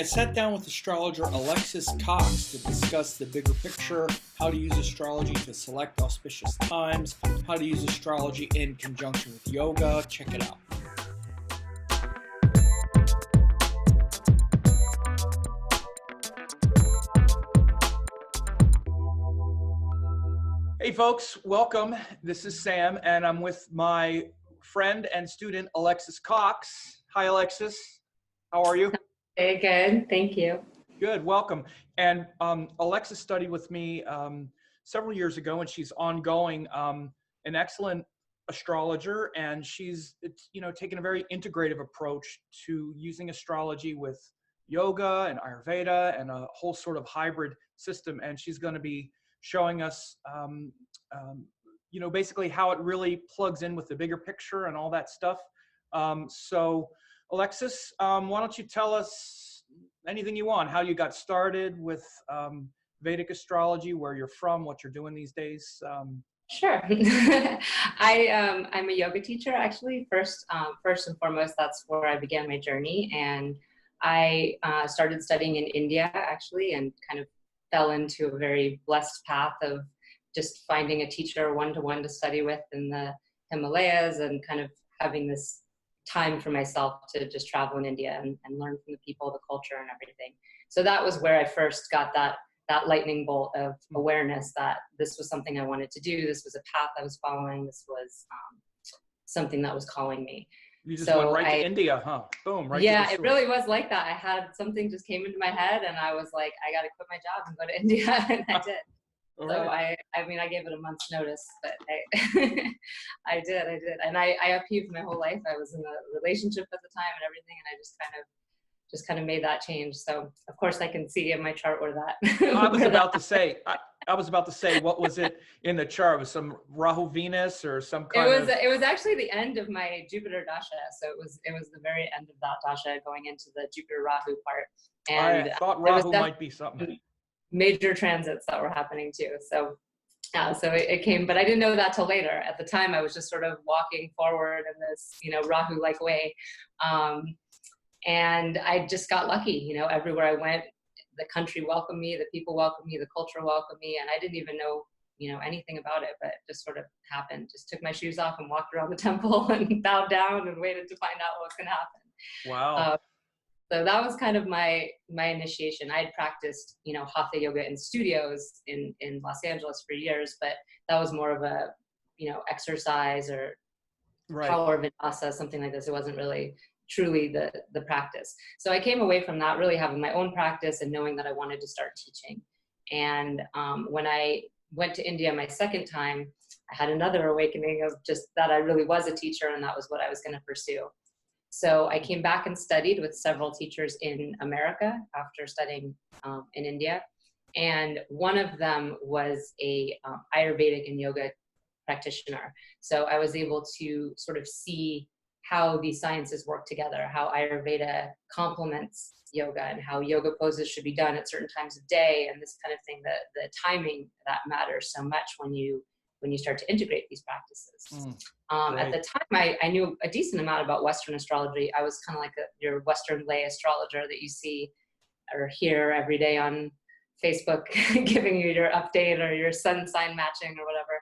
I sat down with astrologer Alexis Cox to discuss the bigger picture, how to use astrology to select auspicious times, how to use astrology in conjunction with yoga. Check it out. Hey folks, welcome. This is Sam, and I'm with my friend and student Alexis Cox. Hi, Alexis. How are you? Very good. Thank you. Good. Welcome. And Alexis studied with me several years ago, and she's ongoing, an excellent astrologer, and she's taken a very integrative approach to using astrology with yoga and Ayurveda and a whole sort of hybrid system. And she's going to be showing us, basically how it really plugs in with the bigger picture and all that stuff. So Alexis, why don't you tell us anything you want, how you got started with Vedic astrology, where you're from, what you're doing these days? Sure. I'm a yoga teacher, actually. First and foremost, that's where I began my journey. And I started studying in India, actually, and kind of fell into a very blessed path of just finding a teacher one-to-one to study with in the Himalayas and kind of having this time for myself to just travel in India and learn from the people, the culture and everything. So that was where I first got that lightning bolt of awareness that this was something I wanted to do. This was a path I was following. This was something that was calling me. You just went right to India, huh? Boom, right. Yeah, it really was like that. I had something just came into my head and I was like, I got to quit my job and go to India. And I did. All so right. I gave it a month's notice, but I did. And I upheaved my whole life. I was in a relationship at the time and everything. And I just kind of made that change. So of course I can see in my chart where that. I was about to say, what was it in the chart? Was some Rahu Venus or some kind of? It was actually the end of my Jupiter dasha. So it was the very end of that dasha going into the Jupiter Rahu part. And I thought Rahu might be something. Major transits that were happening too. So it came, but I didn't know that till later. At the time, I was just sort of walking forward in this, Rahu-like way. And I just got lucky, everywhere I went, the country welcomed me, the people welcomed me, the culture welcomed me. And I didn't even know, anything about it, but it just sort of happened. Just took my shoes off and walked around the temple and bowed down and waited to find out what was going to happen. Wow. So that was kind of my initiation. I had practiced, hatha yoga in studios in Los Angeles for years, but that was more of a, exercise or power vinyasa, something like this. It wasn't really truly the practice. So I came away from that really having my own practice and knowing that I wanted to start teaching. And when I went to India my second time, I had another awakening of just that I really was a teacher and that was what I was going to pursue. So I came back and studied with several teachers in America after studying in India. And one of them was a Ayurvedic and yoga practitioner. So I was able to sort of see how these sciences work together, how Ayurveda complements yoga and how yoga poses should be done at certain times of day and this kind of thing, the timing that matters so much when you start to integrate these practices. At the time, I knew a decent amount about Western astrology. I was kind of like your Western lay astrologer that you see or hear every day on Facebook, giving you your update or your sun sign matching or whatever.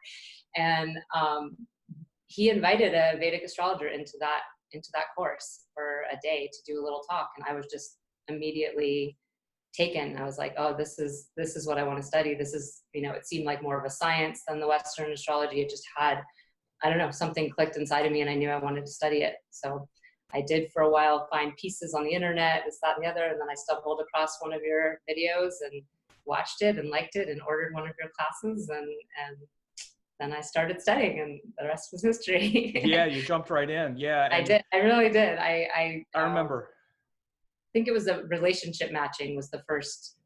And he invited a Vedic astrologer into that course for a day to do a little talk, and I was just immediately taken. I was like, oh, this is what I want to study. This is, it seemed like more of a science than the Western astrology. It just had, I don't know, something clicked inside of me and I knew I wanted to study it. So I did for a while find pieces on the internet, this, that, and the other. And then I stumbled across one of your videos and watched it and liked it and ordered one of your classes. And then I started studying and the rest was history. Yeah, you jumped right in. Yeah. I did. I really did. I remember. I think it was a relationship matching was the first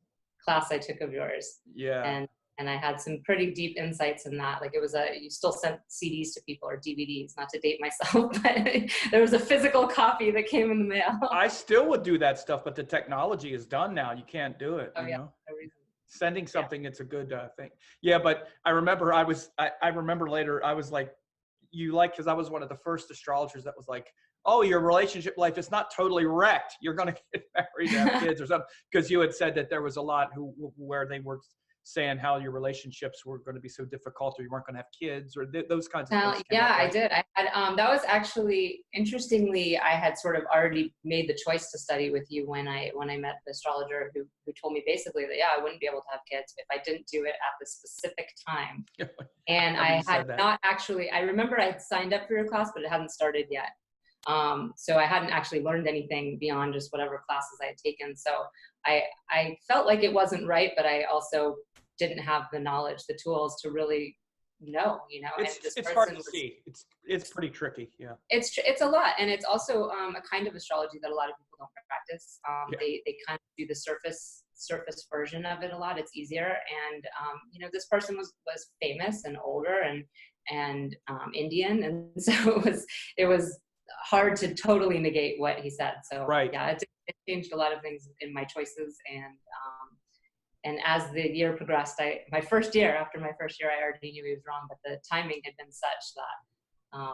class I took of yours. Yeah. And I had some pretty deep insights in that. Like it was you still sent CDs to people or DVDs, not to date myself, but there was a physical copy that came in the mail. I still would do that stuff, but the technology is done now. You can't do it. Oh, you know? Everything. Sending something, it's a good thing. Yeah, but I remember I remember later, I was like, because I was one of the first astrologers that was like, oh, your relationship life is not totally wrecked. You're going to get married and have kids or something. Because you had said that there was a lot where they were saying how your relationships were going to be so difficult, or you weren't going to have kids, or those kinds of things. Yeah, up, right? I did. I had, that was actually, interestingly, I had sort of already made the choice to study with you when I met the astrologer who told me basically that, yeah, I wouldn't be able to have kids if I didn't do it at the specific time. And I had not actually, I remember I had signed up for your class, but it hadn't started yet. So I hadn't actually learned anything beyond just whatever classes I had taken. So I felt like it wasn't right, but I also didn't have the knowledge, the tools to really know, you know. It's hard to see. It's pretty tricky. Yeah. It's a lot. And it's also a kind of astrology that a lot of people don't practice. They kind of do the surface version of it a lot. It's easier. And, you know, this person was famous and older and Indian. And so it was hard to totally negate what he said. So yeah, it changed a lot of things in my choices. And as the year progressed, after my first year, I already knew he was wrong, but the timing had been such that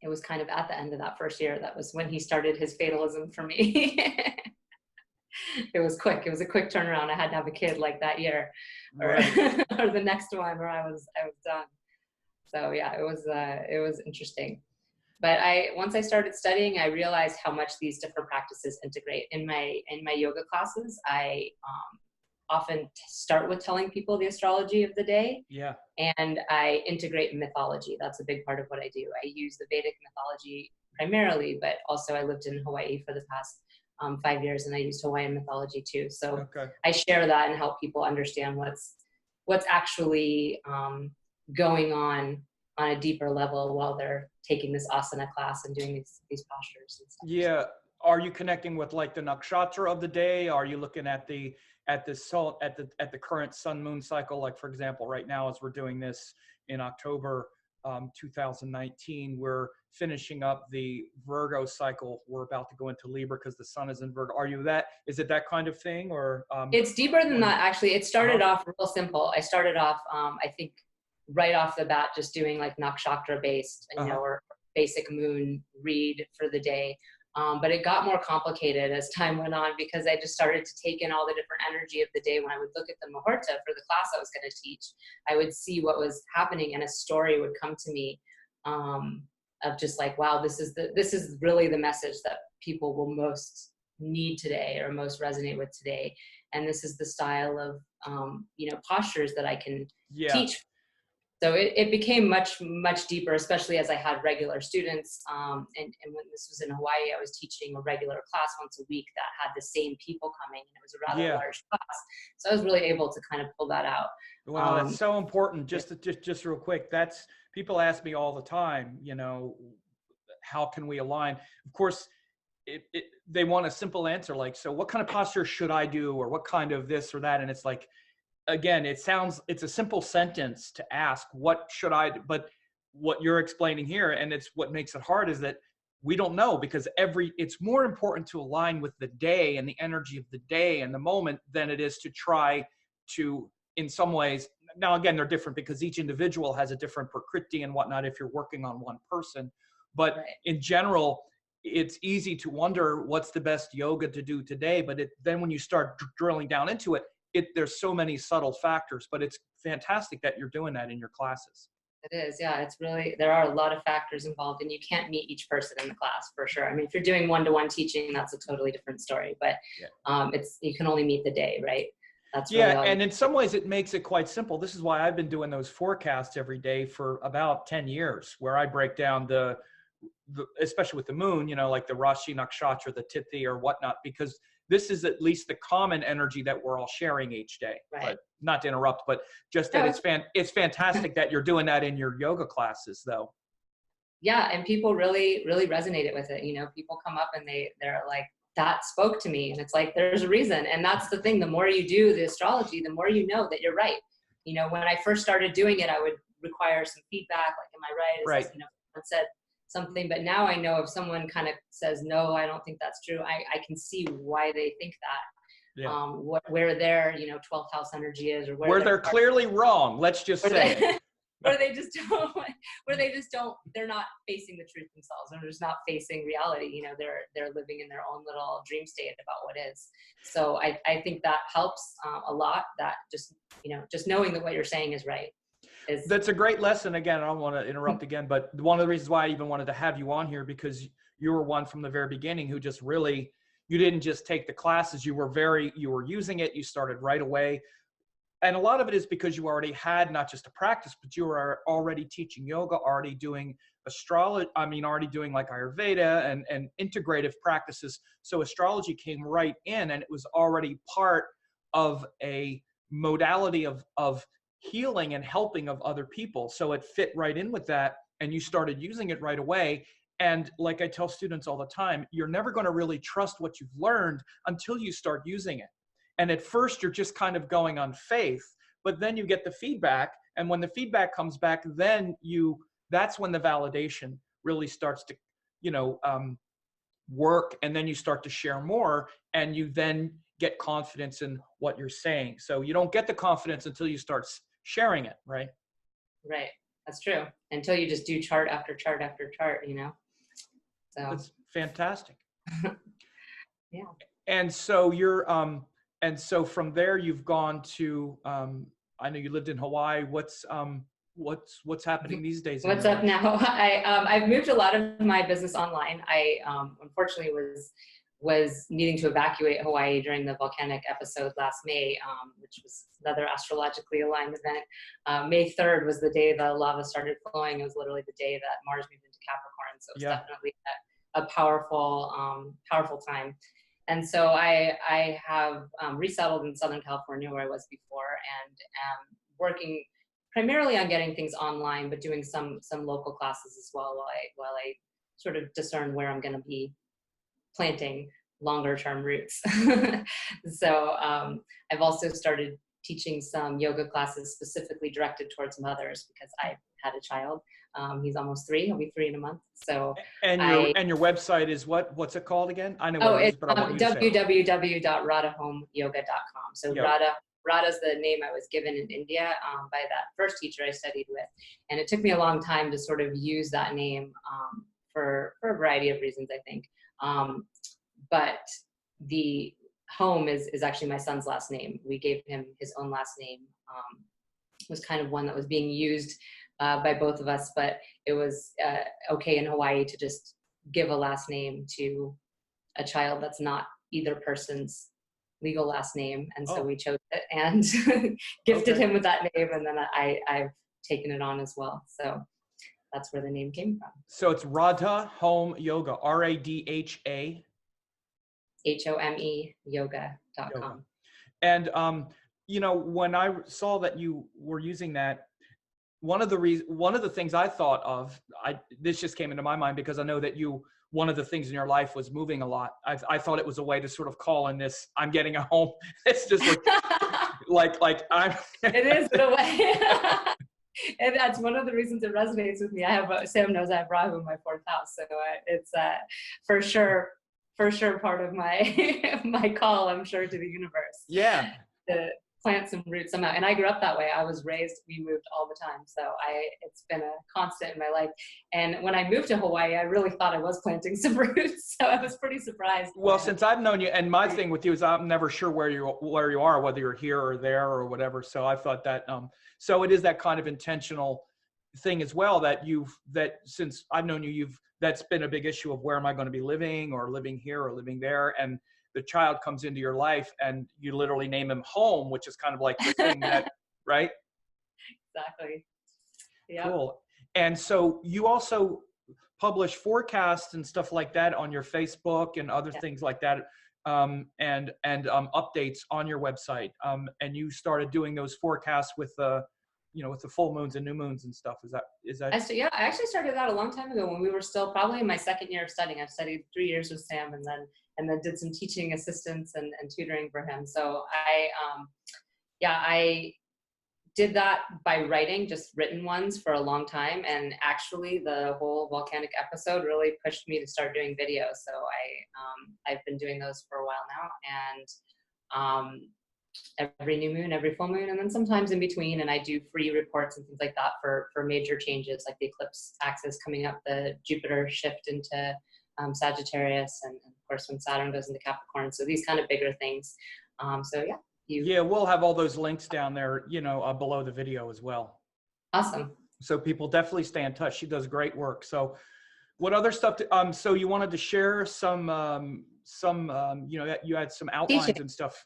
it was kind of at the end of that first year, that was when he started his fatalism for me. It was quick. It was a quick turnaround. I had to have a kid like that year, or the next one, or I was done. So yeah, it was interesting. But once I started studying, I realized how much these different practices integrate. In my yoga classes, I often start with telling people the astrology of the day. Yeah. And I integrate mythology. That's a big part of what I do. I use the Vedic mythology primarily, but also I lived in Hawaii for the past 5 years, and I used Hawaiian mythology too. So I share that and help people understand what's actually going on a deeper level while they're taking this asana class and doing these postures and stuff. Yeah. Are you connecting with like the nakshatra of the day? Are you looking at the current sun moon cycle? Like, for example, right now, as we're doing this in October 2019, we're finishing up the Virgo cycle. We're about to go into Libra because the sun is in Virgo. Is it that kind of thing, or? It's deeper than that, actually. It started off real simple. I started off, I think, right off the bat, just doing like nakshatra based, you know, or basic moon read for the day. But it got more complicated as time went on, because I just started to take in all the different energy of the day. When I would look at the muhurta for the class I was going to teach, I would see what was happening, and a story would come to me of just like, wow, this is really the message that people will most need today, or most resonate with today. And this is the style of, you know, postures that I can teach. So it became much, much deeper, especially as I had regular students. And when this was in Hawaii, I was teaching a regular class once a week that had the same people coming, and it was a rather large class. So I was really able to kind of pull that out. Wow, that's so important. Just real quick, people ask me all the time, you know, how can we align? Of course, they want a simple answer, like, so what kind of posture should I do, or what kind of this or that? And it's like, again, it's a simple sentence to ask, what should I do? But what you're explaining here, and it's what makes it hard, is that we don't know, because it's more important to align with the day and the energy of the day and the moment than it is to try to, in some ways, now again, they're different because each individual has a different prakriti and whatnot if you're working on one person. But in general, it's easy to wonder what's the best yoga to do today. But then when you start drilling down into it, there's so many subtle factors, but it's fantastic that you're doing that in your classes. It is, yeah. It's really, there are a lot of factors involved, and you can't meet each person in the class, for sure. I mean, if you're doing one-to-one teaching, that's a totally different story, but you can only meet the day, right? That's really and in some ways it makes it quite simple. This is why I've been doing those forecasts every day for about 10 years, where I break down the especially with the moon, you know, like the Rashi Nakshatra, the Tithi or whatnot, because this is at least the common energy that we're all sharing each day. Right. But not to interrupt, but just that it's fantastic that you're doing that in your yoga classes, though. Yeah, and people really, really resonated with it. You know, people come up and they're like, that spoke to me. And it's like, there's a reason. And that's the thing. The more you do the astrology, the more you know that you're right. You know, when I first started doing it, I would require some feedback, like, am I right? Right. You know, someone said something, but now I know if someone kind of says, no, I don't think that's true, I can see why they think that. Yeah. Where their, you know, 12th house energy is, or where they're clearly wrong. Let's just say it. where they just don't, they're not facing the truth themselves. They're just not facing reality. You know, they're living in their own little dream state about what is. So I think that helps a lot, that just, you know, just knowing that what you're saying is right. That's a great lesson. Again, I don't want to interrupt again, but one of the reasons why I even wanted to have you on here, because you were one from the very beginning who just really, you didn't just take the classes, you were using it, you started right away. And a lot of it is because you already had not just a practice, but you were already teaching yoga, already doing astrology, already doing like Ayurveda and integrative practices. So astrology came right in, and it was already part of a modality of healing and helping of other people. So it fit right in with that, and you started using it right away. And like I tell students all the time, you're never going to really trust what you've learned until you start using it. And at first you're just kind of going on faith, but then you get the feedback. And when the feedback comes back, then that's when the validation really starts to, work. And then you start to share more, and you then get confidence in what you're saying. So you don't get the confidence until you start sharing it, right? Right. That's true. Until you just do chart after chart after chart, So that's fantastic. Yeah. And so and so from there you've gone to, I know you lived in Hawaii. What's happening these days? What's up now? I've moved a lot of my business online. I unfortunately was needing to evacuate Hawaii during the volcanic episode last May, which was another astrologically aligned event. May 3rd was the day the lava started flowing. It was literally the day that Mars moved into Capricorn. So it was definitely a powerful time. And so I have resettled in Southern California, where I was before, and am working primarily on getting things online, but doing some local classes as well while I sort of discern where I'm going to be planting longer term roots. So I've also started teaching some yoga classes specifically directed towards mothers, because I had a child. He's almost 3. He'll be 3 in a month. So and your website is what's it called again? I know what it is, but I want you to say www.radhahomeyoga.com. So Radha's the name I was given in India by that first teacher I studied with. And it took me a long time to sort of use that name for a variety of reasons, I think. But the home is actually my son's last name. We gave him his own last name. It was kind of one that was being used by both of us, but it was okay in Hawaii to just give a last name to a child that's not either person's legal last name. And so we chose it and gifted him with that name. And then I've taken it on as well. So that's where the name came from. So it's Radha Home Yoga, RADHA. HOME yoga.com. And, when I saw that you were using that, one of the things I thought of, this just came into my mind because I know that one of the things in your life was moving a lot. I thought it was a way to sort of call in this, I'm getting a home. It's just like I'm. It is in a way. And that's one of the reasons it resonates with me. Sam knows I have Rahu in my 4th house. So it's for sure part of my my call, I'm sure, to the universe. Yeah. To plant some roots somehow. And I grew up that way. I was raised, we moved all the time. So it's been a constant in my life. And when I moved to Hawaii, I really thought I was planting some roots. So I was pretty surprised. Well, since I've known you, and my thing with you is I'm never sure where you are, whether you're here or there or whatever. So I thought that, so it is that kind of intentional thing as well that since I've known you, that's been a big issue of where am I going to be living, or living here or living there. And the child comes into your life and you literally name him home, which is kind of like the thing that, right? Exactly. Yeah. Cool. And so you also publish forecasts and stuff like that on your Facebook and other things like that. And updates on your website. And you started doing those forecasts with with the full moons and new moons and stuff. Is that? I actually started that a long time ago when we were still probably in my 2nd year of studying. I've studied 3 years with Sam, and then did some teaching assistance and tutoring for him. So I did that by writing, just written ones for a long time. And actually the whole volcanic episode really pushed me to start doing videos. So I've been doing those for a while now. And every new moon, every full moon, and then sometimes in between. And I do free reports and things like that for major changes, like the eclipse axis coming up, the Jupiter shift into Sagittarius, and of course when Saturn goes into Capricorn. So these kind of bigger things. So yeah, yeah, we'll have all those links down there, below the video as well. Awesome. So people definitely stay in touch. She does great work. So what other stuff? So you wanted to share some, you had some outlines and stuff.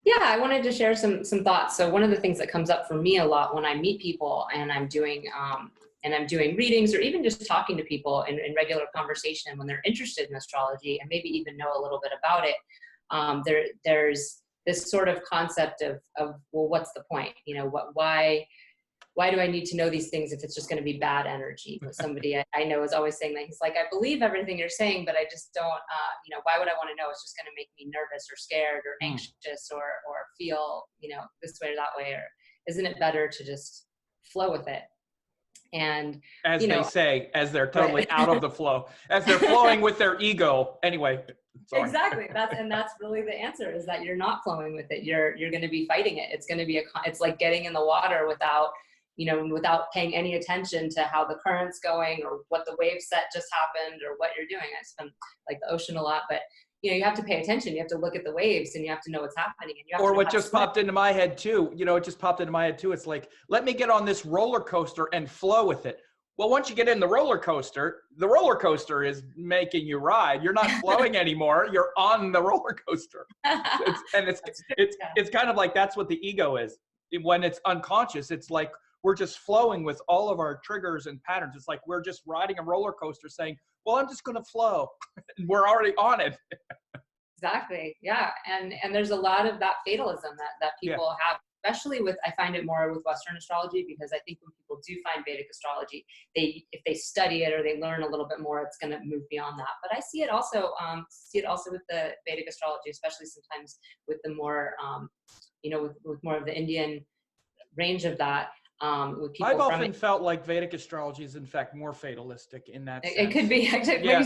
Yeah, I wanted to share some thoughts. So one of the things that comes up for me a lot when I meet people and I'm doing readings, or even just talking to people in regular conversation when they're interested in astrology and maybe even know a little bit about it, there's this sort of concept of well, what's the point? Why do I need to know these things if it's just going to be bad energy? Somebody I know is always saying that. He's like, I believe everything you're saying, but I just don't, why would I want to know? It's just going to make me nervous or scared or anxious or feel, this way or that way. Or isn't it better to just flow with it? And as they say, as they're totally out of the flow, as they're flowing with their ego. Anyway. Sorry. Exactly. That's really the answer, is that you're not flowing with it. You're going to be fighting it. It's going to be it's like getting in the water without paying any attention to how the current's going or what the wave set just happened or what you're doing. I spend like the ocean a lot, but you have to pay attention. You have to look at the waves and you have to know what's happening. And you have or to what just popped into my head too. It just popped into my head too. It's like, let me get on this roller coaster and flow with it. Well, once you get in the roller coaster is making you ride. You're not flowing anymore. You're on the roller coaster. It's kind of like, that's what the ego is. When it's unconscious, it's like, we're just flowing with all of our triggers and patterns. It's like we're just riding a roller coaster saying, well, I'm just going to flow. We're already on it. Exactly. Yeah. And there's a lot of that fatalism that people have, especially I find it more with Western astrology, because I think when people do find Vedic astrology, if they study it or they learn a little bit more, it's going to move beyond that. But I see it also with the Vedic astrology, especially sometimes with the more, with more of the Indian range of that. With people I've often felt like Vedic astrology is in fact more fatalistic in that sense. It could be. Yeah.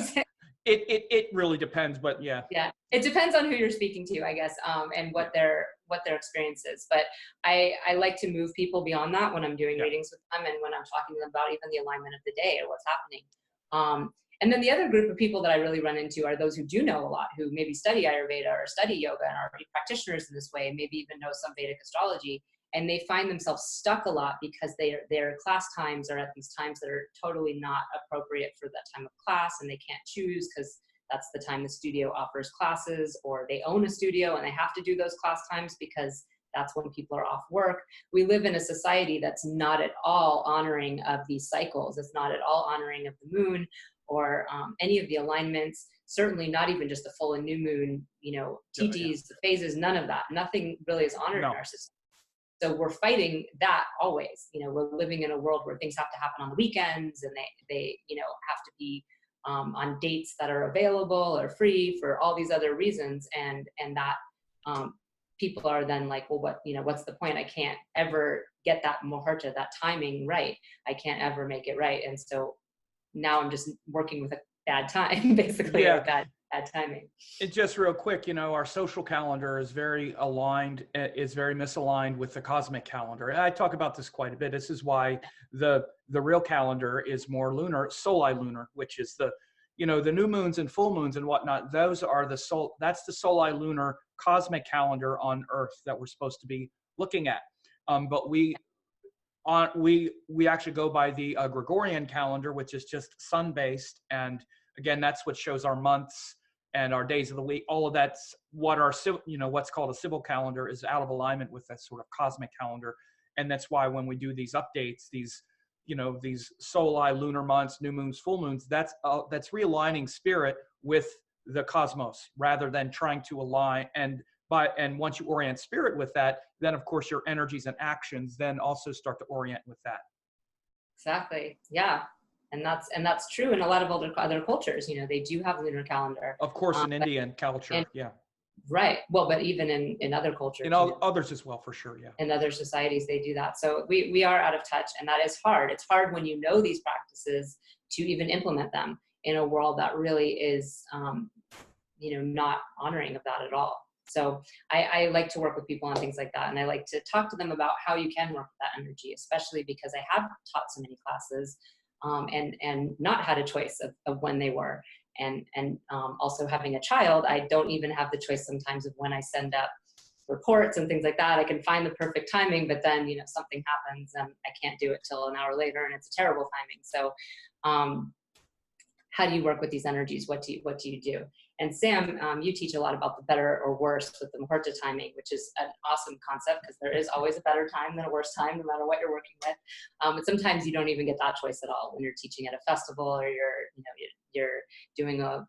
It really depends, but yeah. Yeah, it depends on who you're speaking to, I guess, and what their experience is. But I like to move people beyond that when I'm doing readings with them and when I'm talking to them about even the alignment of the day or what's happening. And then the other group of people that I really run into are those who do know a lot, who maybe study Ayurveda or study yoga and are practitioners in this way, and maybe even know some Vedic astrology. And they find themselves stuck a lot because their class times are at these times that are totally not appropriate for that time of class, and they can't choose because that's the time the studio offers classes, or they own a studio and they have to do those class times because that's when people are off work. We live in a society that's not at all honoring of these cycles. It's not at all honoring of the moon or any of the alignments, certainly not even just the full and new moon, TTs, the phases, none of that. Nothing really is honored in our society. So we're fighting that always. We're living in a world where things have to happen on the weekends, and they have to be on dates that are available or free for all these other reasons. And that people are then like, well, what's the point? I can't ever get that muhurta, that timing right. I can't ever make it right. And so now I'm just working with a bad time, basically, or bad timing. And just real quick, our social calendar is very misaligned with the cosmic calendar. And I talk about this quite a bit. This is why the real calendar is more lunar, soli-lunar, which is the new moons and full moons and whatnot. Those are that's the soli-lunar cosmic calendar on Earth that we're supposed to be looking at. But we actually go by the Gregorian calendar, which is just sun-based. And again, that's what shows our months and our days of the week. All of that's what what's called a civil calendar is out of alignment with that sort of cosmic calendar. And that's why when we do these updates, these soli, lunar months, new moons, full moons, that's realigning spirit with the cosmos rather than trying to align. And once you orient spirit with that, then of course your energies and actions then also start to orient with that. Exactly. Yeah. And that's true in a lot of other cultures. They do have lunar calendar. Of course, in Indian culture, Right. Well, but even in other cultures. In others as well, for sure, yeah. In other societies, they do that. So we are out of touch, and that is hard. It's hard when you know these practices to even implement them in a world that really is, not honoring of that at all. So I like to work with people on things like that. And I like to talk to them about how you can work with that energy, especially because I have taught so many classes and not had a choice of when they were. And also having a child, I don't even have the choice sometimes of when I send up reports and things like that. I can find the perfect timing, but then, you know, something happens and I can't do it till an hour later and it's a terrible timing. So how do you work with these energies? What do you do? And Sam, you teach a lot about the better or worse with the Muhurta timing, which is an awesome concept because there is always a better time than a worse time, no matter what you're working with. But sometimes you don't even get that choice at all when you're teaching at a festival or you're doing a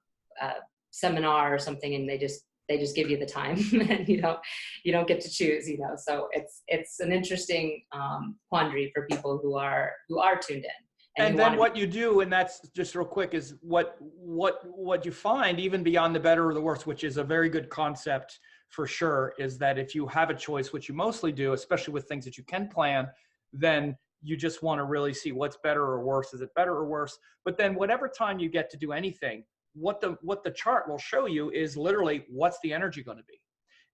seminar or something, and they just give you the time and you don't get to choose, you know. So it's an interesting quandary for people who are tuned in. And then what you do, and that's just real quick, is what you find, even beyond the better or the worse, which is a very good concept for sure, is that if you have a choice, which you mostly do, especially with things that you can plan, then you just want to really see what's better or worse. Is it better or worse? But then whatever time you get to do anything, what the chart will show you is literally what's the energy going to be.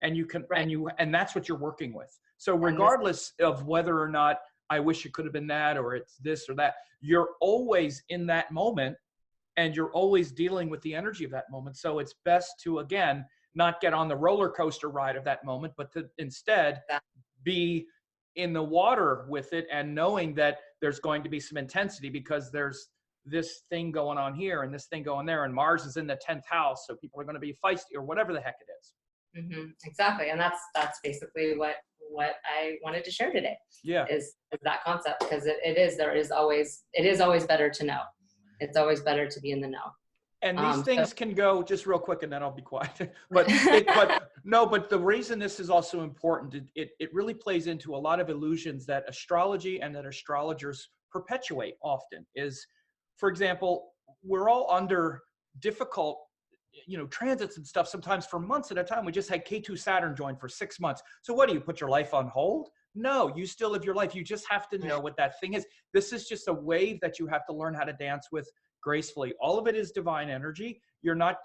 And you can, right. and that's what you're working with. So regardless of whether or not I wish it could have been that, or it's this or that, you're always in that moment and you're always dealing with the energy of that moment. So it's best to, again, not get on the roller coaster ride of that moment, but to instead be in the water with it and knowing that there's going to be some intensity because there's this thing going on here and this thing going there, and Mars is in the 10th house. So people are going to be feisty or whatever the heck it is. Mm-hmm. Exactly. And that's basically what I wanted to share today. Yeah. Is that concept, because it is always better to know. It's always better to be in the know. And these things can go, just real quick and then I'll be quiet. but the reason this is also important, it really plays into a lot of illusions that astrology and that astrologers perpetuate often is, for example, we're all under difficult transits and stuff sometimes for months at a time. We just had K2 Saturn join for 6 months. So what do you put your life on hold? No, you still live your life. You just have to know what that thing is. This is just a wave that you have to learn how to dance with gracefully. All of it is divine energy. You're not,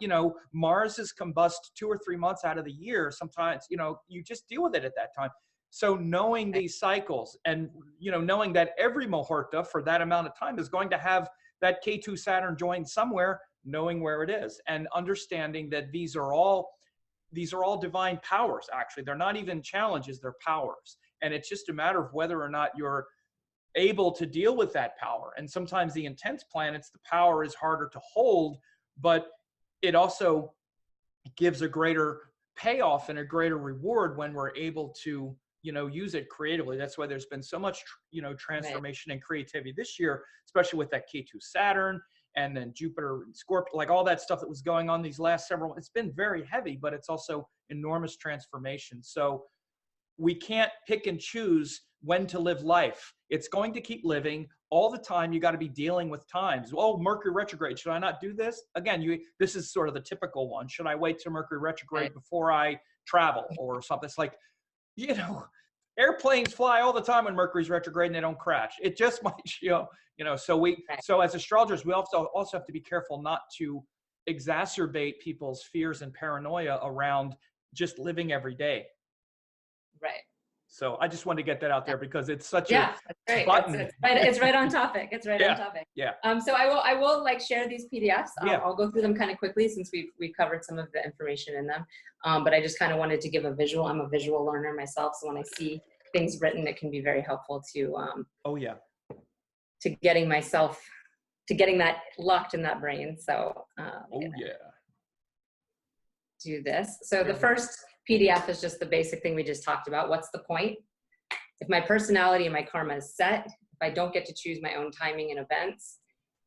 Mars is combust 2 or 3 months out of the year. Sometimes, you just deal with it at that time. So knowing these cycles and, knowing that every Muhurta for that amount of time is going to have that K2 Saturn join somewhere, knowing where it is and understanding that these are all divine powers. Actually, they're not even challenges, they're powers. And it's just a matter of whether or not you're able to deal with that power. And sometimes the intense planets, the power is harder to hold, but it also gives a greater payoff and a greater reward when we're able to, use it creatively. That's why there's been so much, transformation and creativity this year, especially with that K2 Saturn and then Jupiter and Scorpio, like all that stuff that was going on these last several, it's been very heavy, but it's also enormous transformation. So we can't pick and choose when to live life. It's going to keep living all the time. You got to be dealing with times. Oh, Mercury retrograde. Should I not do this? Again, this is sort of the typical one. Should I wait till Mercury retrograde before I travel or something? It's like, airplanes fly all the time when Mercury's retrograde and they don't crash. It just might, so as astrologers, we also have to be careful not to exacerbate people's fears and paranoia around just living every day. Right. So I just wanted to get that out there because it's such a button. It's right on topic. It's right on topic. Yeah. So I will share these PDFs. I'll go through them kind of quickly since we've covered some of the information in them. But I just kind of wanted to give a visual. I'm a visual learner myself, so when I see things written, it can be very helpful to to getting that locked in that brain. So do this. So the first PDF is just the basic thing we just talked about. What's the point? If my personality and my karma is set, if I don't get to choose my own timing and events,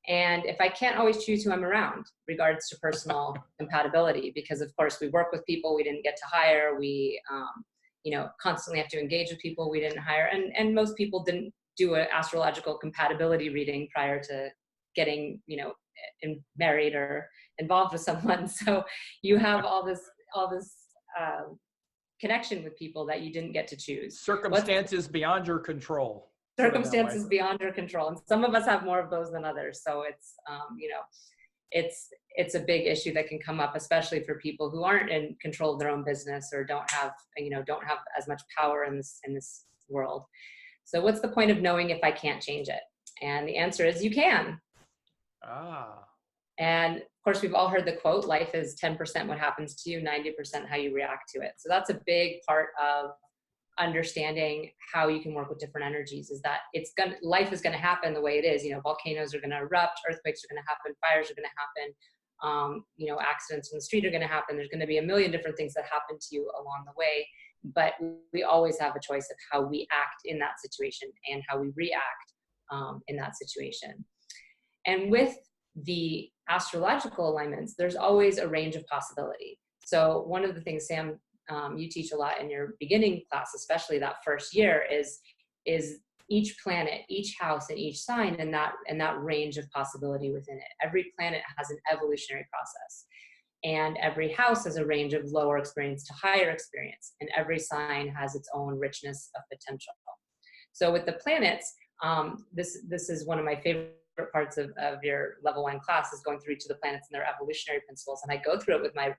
and if I can't always choose who I'm around, regards to personal compatibility, because of course we work with people we didn't get to hire, we constantly have to engage with people we didn't hire, and most people didn't do an astrological compatibility reading prior to getting married or involved with someone. So you have all this connection with people that you didn't get to choose. Circumstances beyond your control. Circumstances beyond your control. And some of us have more of those than others. So it's, it's a big issue that can come up, especially for people who aren't in control of their own business or don't have as much power in this world. So what's the point of knowing if I can't change it? And the answer is you can. And of course, we've all heard the quote, life is 10% what happens to you, 90% how you react to it. So that's a big part of understanding how you can work with different energies, is that life is going to happen the way it is. Volcanoes are going to erupt, earthquakes are going to happen, fires are going to happen, accidents in the street are going to happen. There's going to be a million different things that happen to you along the way, but we always have a choice of how we act in that situation and how we react in that situation. And with the astrological alignments, there's always a range of possibility. So one of the things, Sam, you teach a lot in your beginning class, especially that first year, is each planet, each house, and each sign, and that range of possibility within it. Every planet has an evolutionary process, and every house has a range of lower experience to higher experience, and every sign has its own richness of potential. So with the planets, this is one of my favorite parts of your level 1 class, is going through each of the planets and their evolutionary principles. And I go through it with my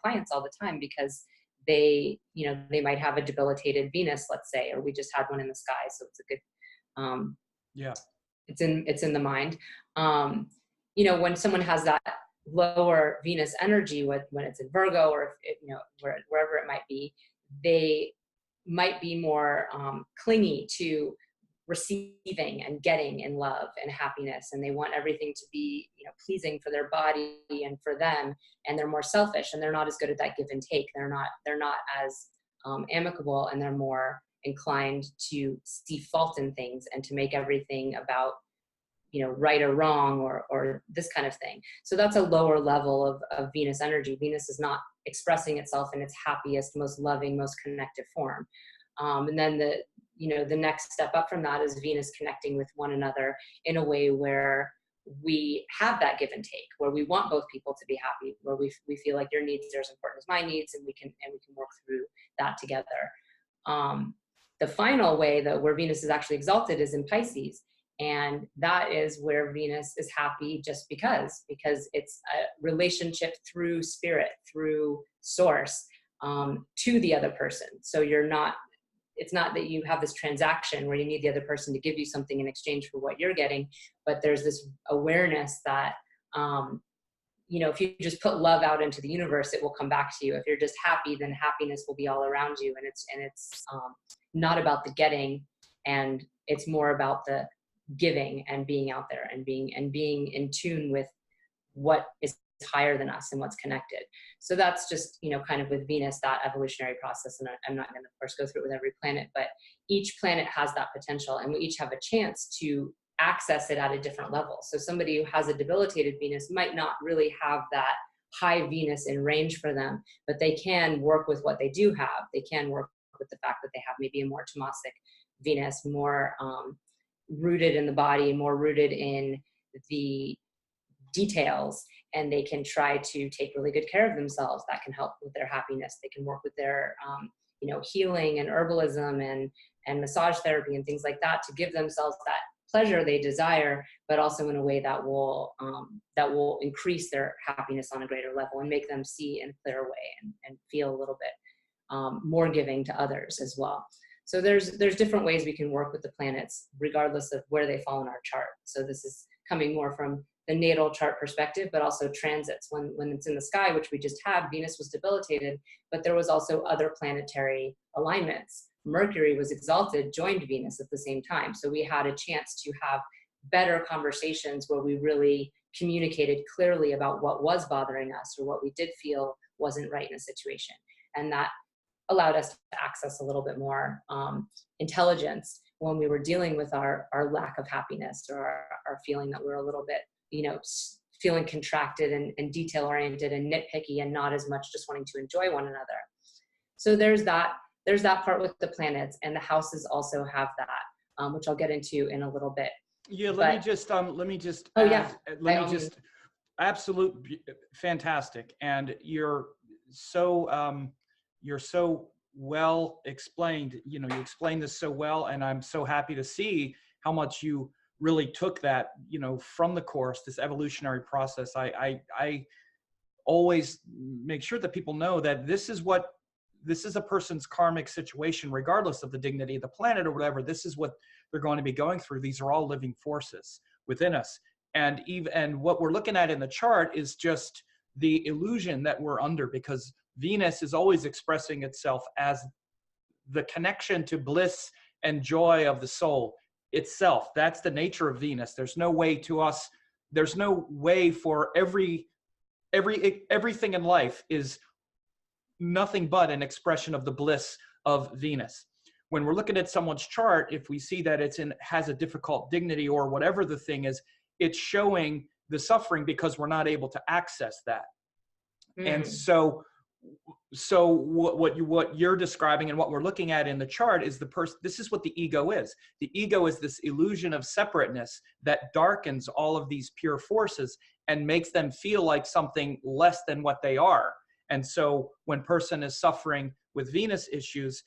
clients all the time, because they might have a debilitated Venus, let's say, or we just had one in the sky. So it's a good, it's in the mind. When someone has that lower Venus energy, when it's in Virgo, or wherever it might be, they might be more clingy to receiving and getting in love and happiness, and they want everything to be pleasing for their body and for them, and they're more selfish, and they're not as good at that give and take. They're not as amicable, and they're more inclined to see fault in things and to make everything about right or wrong, or this kind of thing. So that's a lower level of Venus energy. Venus is not expressing itself in its happiest, most loving, most connective form. And then the next step up from that is Venus connecting with one another in a way where we have that give and take, where we want both people to be happy, where we feel like your needs are as important as my needs, and we can work through that together. The final way where Venus is actually exalted is in Pisces. And that is where Venus is happy just because it's a relationship through spirit, through source, to the other person. So it's not that you have this transaction where you need the other person to give you something in exchange for what you're getting, but there's this awareness that, if you just put love out into the universe, it will come back to you. If you're just happy, then happiness will be all around you. And it's not about the getting, and it's more about the giving and being out there and being in tune with what is higher than us and what's connected. So that's just, kind of with Venus, that evolutionary process. And I'm not going to, of course, go through it with every planet, but each planet has that potential, and we each have a chance to access it at a different level. So somebody who has a debilitated Venus might not really have that high Venus in range for them, but they can work with what they do have. They can work with the fact that they have maybe a more Tamasic Venus, more rooted in the body, more rooted in the details, and they can try to take really good care of themselves. That can help with their happiness. They can work with their healing and herbalism and massage therapy and things like that to give themselves that pleasure they desire, but also in a way that will increase their happiness on a greater level and make them see in a clearer way and feel a little bit more giving to others as well. So there's different ways we can work with the planets regardless of where they fall in our chart. So this is coming more from the natal chart perspective, but also transits. When it's in the sky, which we just had, Venus was debilitated, but there was also other planetary alignments. Mercury was exalted, joined Venus at the same time. So we had a chance to have better conversations where we really communicated clearly about what was bothering us or what we did feel wasn't right in a situation. And that allowed us to access a little bit more intelligence when we were dealing with our lack of happiness, or our feeling that we're a little bit, feeling contracted and detail oriented and nitpicky and not as much just wanting to enjoy one another. So there's that part with the planets, and the houses also have that, which I'll get into in a little bit. Yeah, let me just absolute fantastic. And you're so well explained. You explain this so well, and I'm so happy to see how much you really took that, you know, from the course, this evolutionary process. I always make sure that people know that this is a person's karmic situation, regardless of the dignity of the planet or whatever. This is what they're going to be going through. These are all living forces within us. And what we're looking at in the chart is just the illusion that we're under, because Venus is always expressing itself as the connection to bliss and joy of the soul itself. That's the nature of Venus. There's no way for everything in life is nothing but an expression of the bliss of Venus. When we're looking at someone's chart, if we see that has a difficult dignity or whatever the thing is, it's showing the suffering because we're not able to access that. And so what you're describing and what we're looking at in the chart is this is what the ego is. The ego is this illusion of separateness that darkens all of these pure forces and makes them feel like something less than what they are. And so when person is suffering with Venus issues,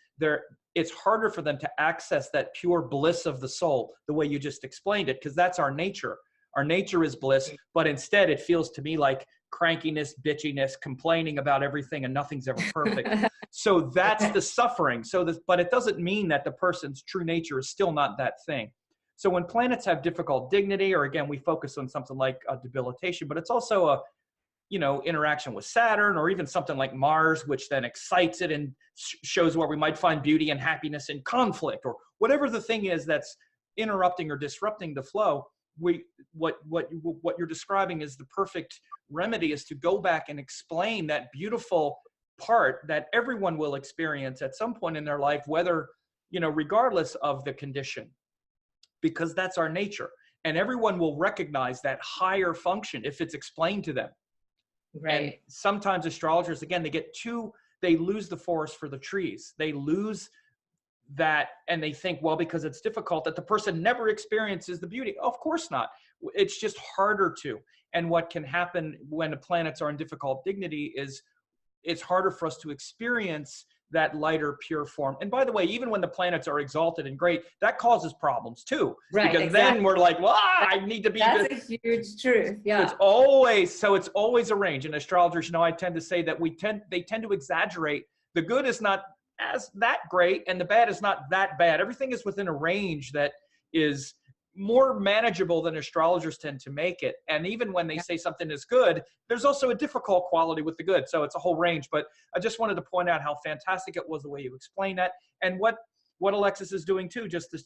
it's harder for them to access that pure bliss of the soul, the way you just explained it, because that's our nature. Our nature is bliss, but instead it feels to me like crankiness, bitchiness, complaining about everything, and nothing's ever perfect. So that's the suffering. But it doesn't mean that the person's true nature is still not that thing. So when planets have difficult dignity, or again, we focus on something like a debilitation, but it's also a, you know, interaction with Saturn, or even something like Mars, which then excites it and shows where we might find beauty and happiness in conflict, or whatever the thing is that's interrupting or disrupting the flow. What you're describing is the perfect remedy, is to go back and explain that beautiful part that everyone will experience at some point in their life, whether, you know, regardless of the condition, because that's our nature. And everyone will recognize that higher function if it's explained to them. Right. And sometimes astrologers, again, they lose the forest for the trees. They lose that, and they think, well, because it's difficult, that the person never experiences the beauty. Of course not. It's just harder to. And what can happen when the planets are in difficult dignity is it's harder for us to experience that lighter, pure form. And by the way, even when the planets are exalted and great, that causes problems too. Right, because exactly. Then we're like, well, I need to be. That's a huge truth. Yeah. It's always a range. And astrologers, you know, I tend to say that they tend to exaggerate. The good is not as that great, and the bad is not that bad. Everything is within a range that is more manageable than astrologers tend to make it. And even when they say something is good, there's also a difficult quality with the good. So it's a whole range. But I just wanted to point out how fantastic it was the way you explained that. And what Alexis is doing too, just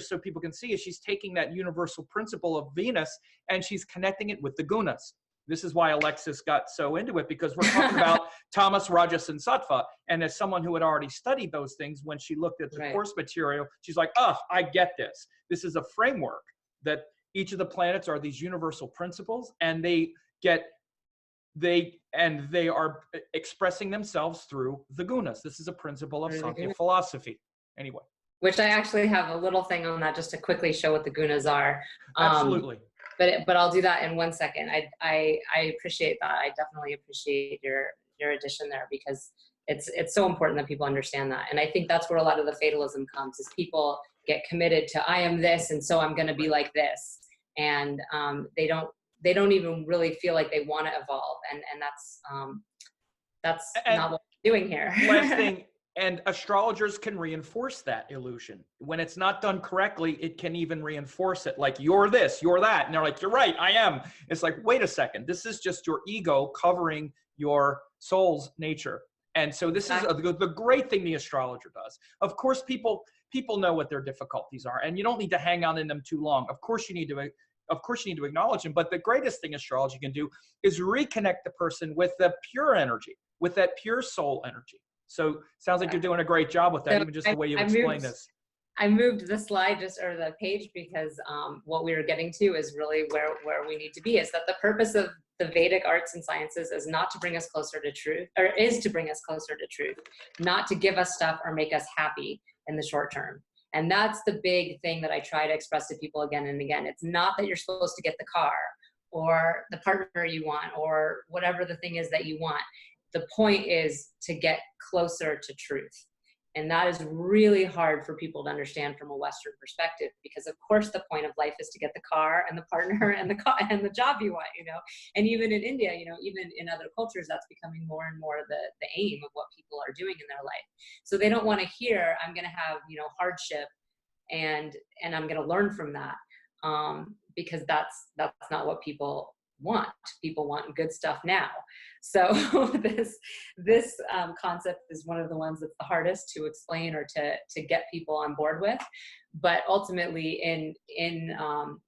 so people can see, is she's taking that universal principle of Venus and she's connecting it with the gunas. This is why Alexis got so into it, because we're talking about tamas, rajas, and sattva. And as someone who had already studied those things, when she looked at the course material, she's like, oh, I get this. This is a framework that each of the planets are these universal principles, and they are expressing themselves through the gunas. This is a principle of Sankhya philosophy. Anyway. Which I actually have a little thing on that just to quickly show what the gunas are. Absolutely. But I'll do that in 1 second. I appreciate that. I definitely appreciate your addition there, because it's so important that people understand that. And I think that's where a lot of the fatalism comes, is people get committed to, I am this, and so I'm going to be like this. And they don't even really feel like they want to evolve. And that's not what we're doing here. Last thing. And astrologers can reinforce that illusion. When it's not done correctly, it can even reinforce it. Like, you're this, you're that. And they're like, you're right, I am. It's like, wait a second. This is just your ego covering your soul's nature. And so this is the great thing the astrologer does. Of course, people know what their difficulties are, and you don't need to hang on in them too long. Of course, you need to acknowledge them. But the greatest thing astrology can do is reconnect the person with the pure energy, with that pure soul energy. So sounds like you're doing a great job with that, so even just the way you explain this. I moved the slide or the page because what we were getting to is really where we need to be, is that the purpose of the Vedic arts and sciences is not to bring us closer to truth, or is to bring us closer to truth, not to give us stuff or make us happy in the short term. And that's the big thing that I try to express to people again and again. It's not that you're supposed to get the car or the partner you want or whatever the thing is that you want. The point is to get closer to truth. And that is really hard for people to understand from a Western perspective, because of course the point of life is to get the car and the partner and the job you want, and even in India, even in other cultures, that's becoming more and more the aim of what people are doing in their life. So they don't want to hear, I'm going to have, hardship and I'm going to learn from that. Because that's not what people want. People want good stuff now. So this concept is one of the ones that's the hardest to explain or to get people on board with. But ultimately, in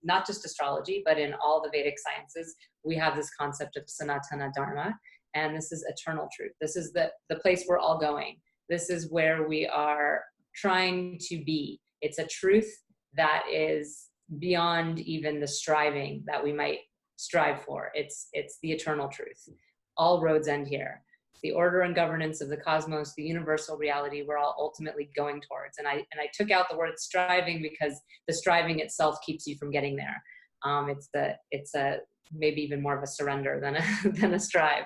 not just astrology, but in all the Vedic sciences, we have this concept of Sanatana Dharma, and this is eternal truth. This is the place we're all going. This is where we are trying to be. It's a truth that is beyond even the striving that we might strive for. It's the eternal truth. All roads end here. The order and governance of the cosmos, the universal reality we're all ultimately going towards. And I took out the word striving because the striving itself keeps you from getting there. It's a maybe even more of a surrender than a strive.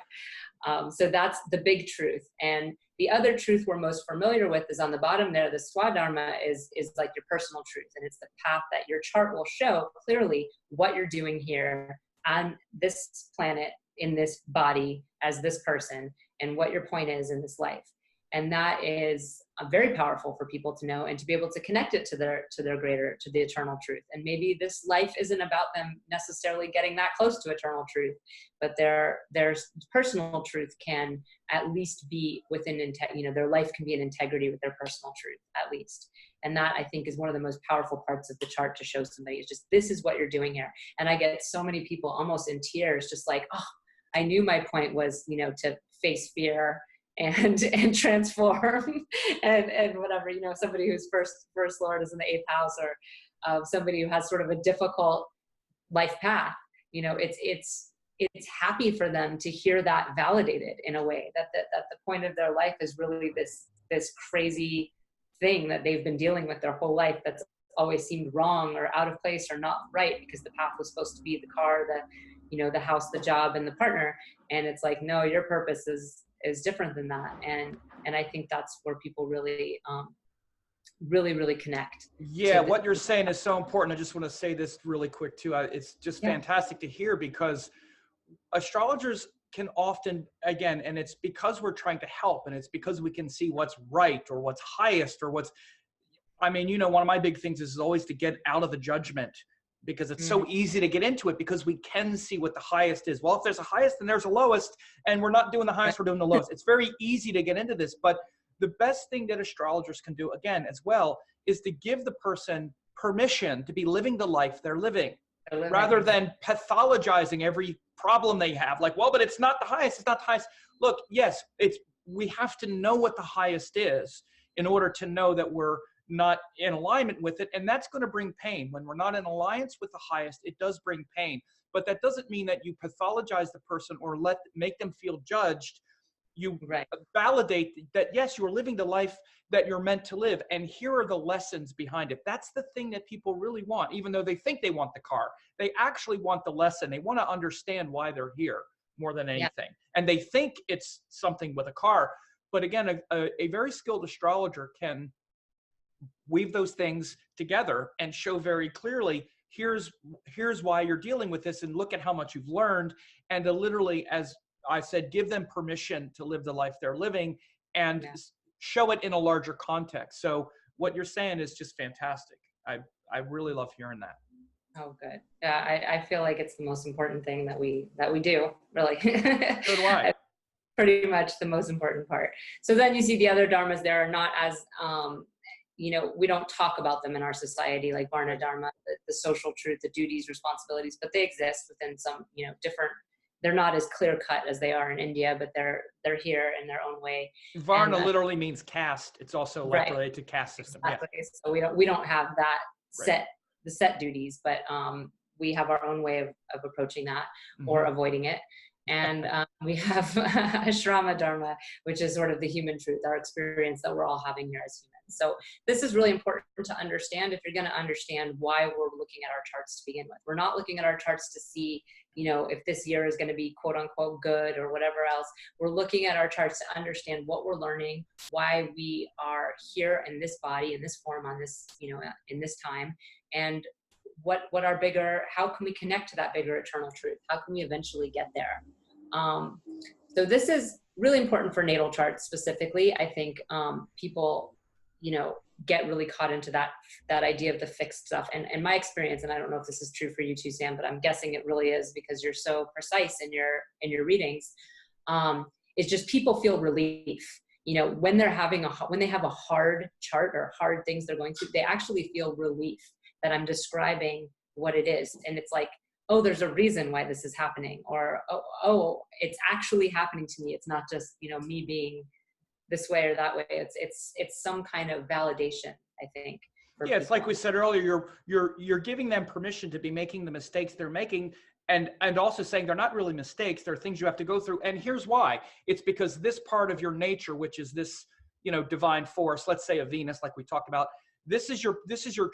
So that's the big truth. And the other truth we're most familiar with is on the bottom there. The Swadharma is like your personal truth. And it's the path that your chart will show clearly what you're doing here on this planet, in this body, as this person, and what your point is in this life. And that is very powerful for people to know and to be able to connect it to their greater, to the eternal truth. And maybe this life isn't about them necessarily getting that close to eternal truth, but their personal truth can at least be within, their life can be in integrity with their personal truth, at least. And that, I think, is one of the most powerful parts of the chart to show somebody, is just, this is what you're doing here. And I get so many people almost in tears, just like, oh, I knew my point was, to face fear and transform and whatever, somebody whose first lord is in the 8th house, or somebody who has sort of a difficult life path, it's happy for them to hear that validated in a way, that the point of their life is really this crazy thing that they've been dealing with their whole life, that's always seemed wrong or out of place or not right, because the path was supposed to be the car, the house, the job, and the partner. And it's like, no, your purpose is different than that. And I think that's where people really, really connect. Yeah, what you're saying is so important. I just want to say this really quick too. It's just fantastic to hear, because astrologers can often, again, and it's because we're trying to help, and it's because we can see what's right or what's highest or what's, one of my big things is always to get out of the judgment, because it's so easy to get into it, because we can see what the highest is. Well, if there's a highest, then there's a lowest, and we're not doing the highest, we're doing the lowest. It's very easy to get into this, but the best thing that astrologers can do, again, as well, is to give the person permission to be living the life they're living, rather than pathologizing every problem they have. Like, well, but it's not the highest, it's not the highest. Look, yes, we have to know what the highest is in order to know that we're not in alignment with it. And that's going to bring pain. When we're not in alliance with the highest, it does bring pain. But that doesn't mean that you pathologize the person or make them feel judged. You validate that, yes, you're living the life that you're meant to live. And here are the lessons behind it. That's the thing that people really want, even though they think they want the car. They actually want the lesson. They want to understand why they're here more than anything. Yeah. And they think it's something with a car. But again, a very skilled astrologer can weave those things together and show very clearly, here's why you're dealing with this, and look at how much you've learned, and to literally, as I said, give them permission to live the life they're living, and show it in a larger context. So what you're saying is just fantastic. I really love hearing that. Oh, good. Yeah, I feel like it's the most important thing that we do, really. So do I. Pretty much the most important part. So then you see the other dharmas there are not as we don't talk about them in our society, like Varna Dharma, the social truth, the duties, responsibilities, but they exist within some, different, they're not as clear cut as they are in India, but they're here in their own way. Varna literally means caste. It's also related to caste system. Exactly. Yeah. So we don't have that the set duties, but we have our own way of approaching that or avoiding it. And we have ashrama dharma, which is sort of the human truth, our experience that we're all having here as humans. So this is really important to understand if you're going to understand why we're looking at our charts to begin with. We're not looking at our charts to see, you know, if this year is going to be quote unquote good or whatever else. We're looking at our charts to understand what we're learning, why we are here in this body, in this form, on this, you know, in this time, and what our bigger, how can we connect to that bigger eternal truth? How can we eventually get there? So this is really important for natal charts specifically. I think people, you know, get really caught into that idea of the fixed stuff. And my experience, and I don't know if this is true for you too, Sam, but I'm guessing it really is because you're so precise in your readings. It's just people feel relief. You know, when they have a hard chart or hard things they're going through, they actually feel relief that I'm describing what it is. And it's like, oh, there's a reason why this is happening, or, oh, it's actually happening to me. It's not just, you know, me being this way or that way. It's some kind of validation, I think. Yeah, it's like we said earlier, you're giving them permission to be making the mistakes they're making, and also saying they're not really mistakes, they're things you have to go through. And here's why. It's because this part of your nature, which is this, you know, divine force, let's say a Venus, like we talked about, this is your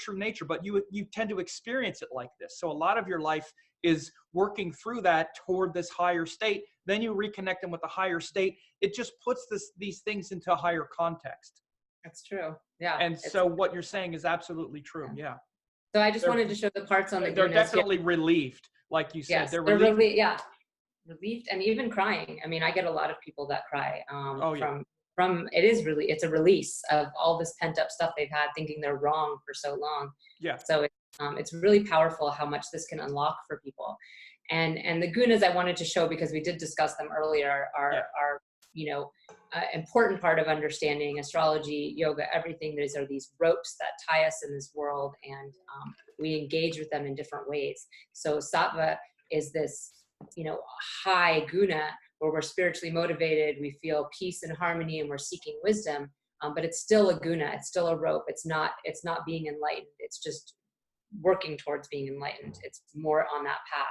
true nature, but you tend to experience it like this. So a lot of your life is working through that toward this higher state. Then you reconnect them with the higher state. It just puts these things into a higher context. That's true. Yeah. And so what you're saying is absolutely true. Yeah. So I just wanted to show the parts on the They're definitely relieved, like you said. Yes, they're relieved. Relieved and even crying. I mean, I get a lot of people that cry from it's a release of all this pent up stuff they've had thinking they're wrong for so long. Yeah. So it's really powerful how much this can unlock for people. And the gunas I wanted to show, because we did discuss them earlier, are you know, important part of understanding astrology, yoga, everything. These are these ropes that tie us in this world, and we engage with them in different ways. So sattva is this, you know, high guna where we're spiritually motivated, we feel peace and harmony, and we're seeking wisdom. But it's still a guna, it's still a rope. It's not being enlightened. It's just working towards being enlightened. It's more on that path.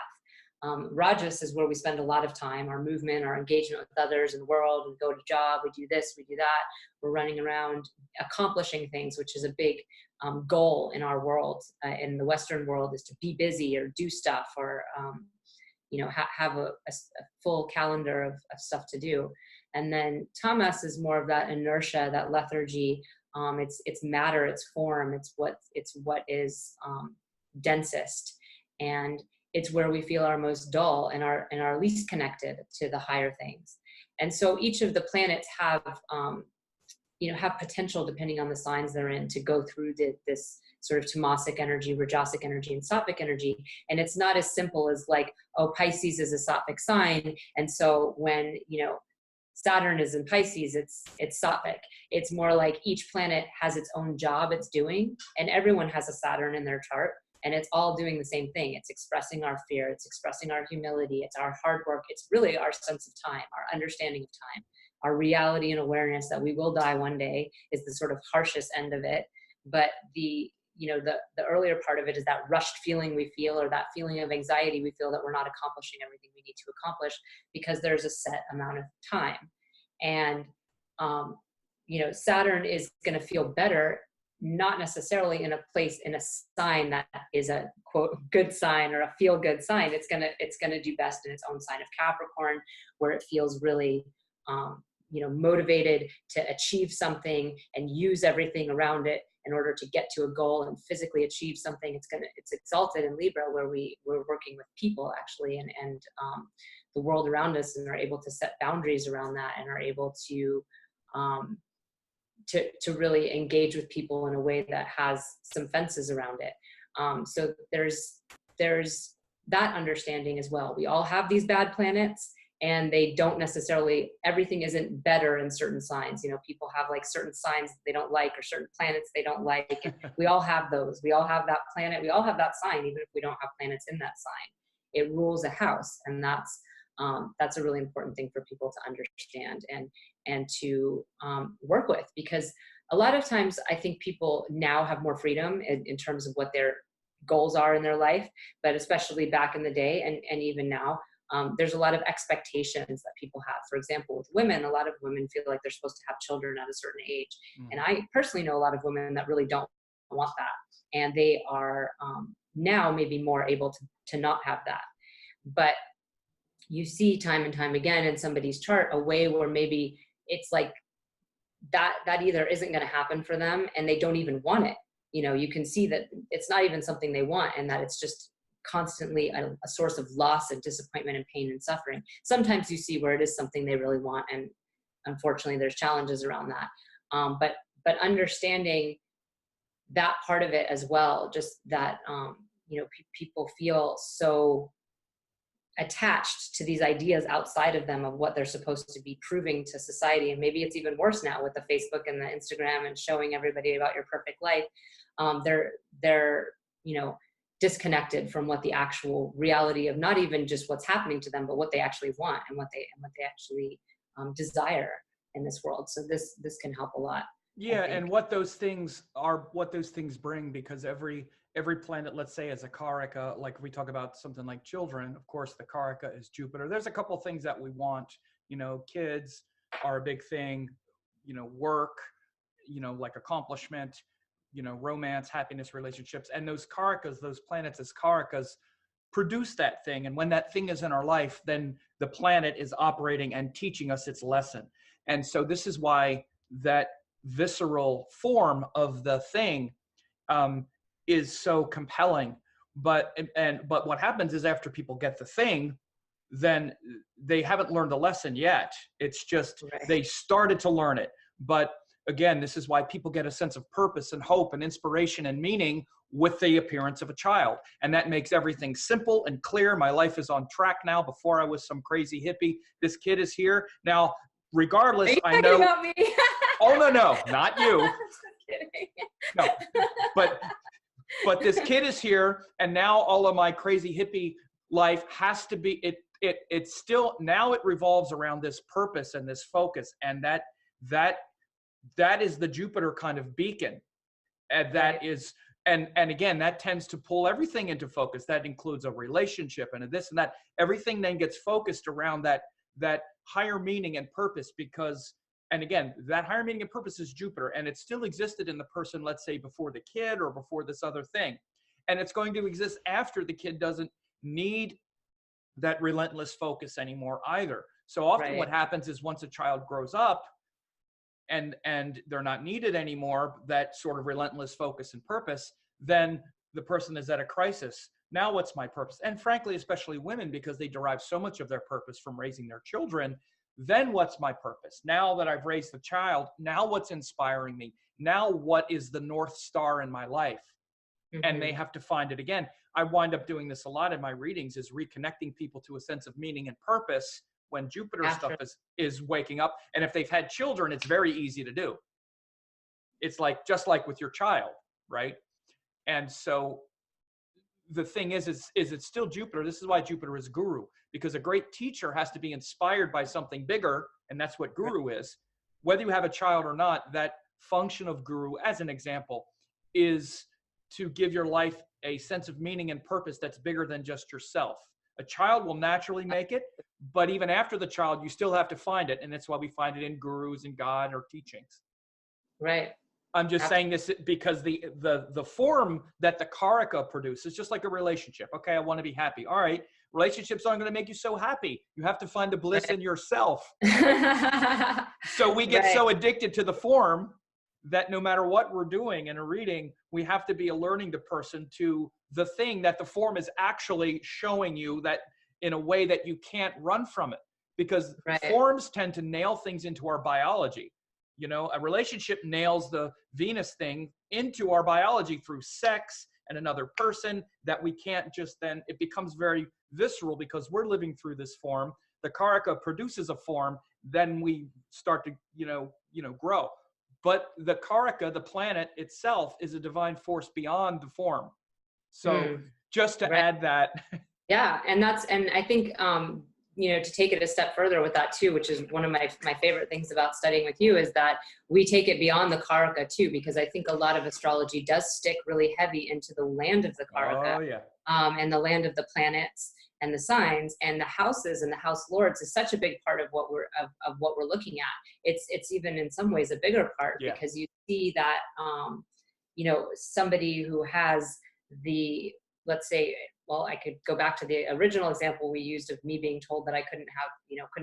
Rajas is where we spend a lot of time, our movement, our engagement with others in the world. We go to job, we do this, we do that. We're running around accomplishing things, which is a big goal in our world. In the Western world is to be busy or do stuff, or you know, have a full calendar of stuff to do. And then tamas is more of that inertia, that lethargy. It's matter, it's form, it's what is densest, and it's where we feel our most dull and are least connected to the higher things. And so each of the planets have have potential, depending on the signs they're in, to go through this sort of tamasic energy, rajasic energy, and sattvic energy. And it's not as simple as like, oh, Pisces is a sattvic sign, and so when, you know, Saturn is in Pisces, it's sattvic. It's more like each planet has its own job it's doing, and everyone has a Saturn in their chart, and it's all doing the same thing. It's expressing our fear, it's expressing our humility, it's our hard work, it's really our sense of time, our understanding of time, our reality and awareness that we will die one day is the sort of harshest end of it. But the earlier part of it is that rushed feeling we feel, or that feeling of anxiety we feel that we're not accomplishing everything we need to accomplish because there's a set amount of time. And, Saturn is going to feel better, not necessarily in a sign that is a quote good sign or a feel good sign. It's going to do best in its own sign of Capricorn, where it feels really, motivated to achieve something and use everything around it in order to get to a goal and physically achieve something. It's exalted in Libra, where we're working with people actually, and the world around us, and are able to set boundaries around that, and are able to really engage with people in a way that has some fences around it. So there's that understanding as well. We all have these bad planets, and they don't necessarily, everything isn't better in certain signs. You know, people have like certain signs they don't like, or certain planets they don't like. We all have those. We all have that planet. We all have that sign, even if we don't have planets in that sign. It rules a house, and that's a really important thing for people to understand and to work with, because a lot of times I think people now have more freedom in terms of what their goals are in their life, but especially back in the day and even now, there's a lot of expectations that people have. For example, with women, a lot of women feel like they're supposed to have children at a certain age. And I personally know a lot of women that really don't want that. And they are now maybe more able to not have that. But you see time and time again in somebody's chart a way where maybe it's like that either isn't going to happen for them and they don't even want it. You know, you can see that it's not even something they want, and that it's just constantly a source of loss and disappointment and pain and suffering. Sometimes you see where it is something they really want, and unfortunately there's challenges around that. But understanding that part of it as well, just that, you know, people feel so attached to these ideas outside of them of what they're supposed to be proving to society. And maybe it's even worse now with the Facebook and the Instagram and showing everybody about your perfect life. They're, you know, disconnected from what the actual reality of not even just what's happening to them, but what they actually want and what they actually desire in this world. So this can help a lot. Yeah, and what those things are, what those things bring, because every planet, let's say, is a karaka. Like if we talk about something like children, of course, the karaka is Jupiter. There's a couple things that we want, you know, kids are a big thing, you know, work, you know, like accomplishment, you know, romance, happiness, relationships. And those karakas, those planets as karakas, produce that thing. And when that thing is in our life, then the planet is operating and teaching us its lesson. And so this is why that visceral form of the thing is so compelling. But what happens is after people get the thing, then they haven't learned the lesson yet. It's just they started to learn it. But again, this is why people get a sense of purpose and hope and inspiration and meaning with the appearance of a child. And that makes everything simple and clear. My life is on track now. Before I was some crazy hippie. This kid is here. Now, regardless, I know. About me? Oh, no, not you. Just kidding. No, but this kid is here. And now all of my crazy hippie life has to be, it's still, now it revolves around this purpose and this focus. And that is the Jupiter kind of beacon. And that is, and again, that tends to pull everything into focus. That includes a relationship and a this and that. Everything then gets focused around that higher meaning and purpose, because, and again, that higher meaning and purpose is Jupiter, and it still existed in the person, let's say, before the kid or before this other thing. And it's going to exist after the kid doesn't need that relentless focus anymore either. So often what happens is once a child grows up, and they're not needed anymore, that sort of relentless focus and purpose, then the person is at a crisis. Now what's my purpose? And frankly, especially women, because they derive so much of their purpose from raising their children, then what's my purpose? Now that I've raised the child, now what's inspiring me? Now what is the North Star in my life? And they have to find it again. I wind up doing this a lot in my readings, is reconnecting people to a sense of meaning and purpose when Jupiter stuff is waking up. And if they've had children, it's very easy to do. It's like, just like with your child, right? And so the thing is it's still Jupiter. This is why Jupiter is guru, because a great teacher has to be inspired by something bigger. And that's what guru is. Whether you have a child or not, that function of guru, as an example, is to give your life a sense of meaning and purpose that's bigger than just yourself. A child will naturally make it, but even after the child, you still have to find it. And that's why we find it in gurus and God or teachings. Right. I'm just saying this because the form that the karaka produces, just like a relationship. Okay, I want to be happy. All right, relationships aren't going to make you so happy. You have to find the bliss in yourself. So we get so addicted to the form that no matter what we're doing in a reading, we have to be alerting the person to the thing that the form is actually showing you, that in a way that you can't run from it, because forms tend to nail things into our biology. You know, a relationship nails the Venus thing into our biology through sex and another person, that we can't just then, it becomes very visceral because we're living through this form. The karaka produces a form, then we start to, you know, grow. But the karaka, the planet itself, is a divine force beyond the form. So just to add that. Yeah. And I think to take it a step further with that too, which is one of my favorite things about studying with you, is that we take it beyond the Karaka too, because I think a lot of astrology does stick really heavy into the land of the Karaka, Oh yeah. and the land of the planets and the signs and the houses and the house lords is such a big part of what we're looking at. It's even in some ways a bigger part, Yeah. because you see that somebody who has let's say, well, I could go back to the original example we used of me being told that I couldn't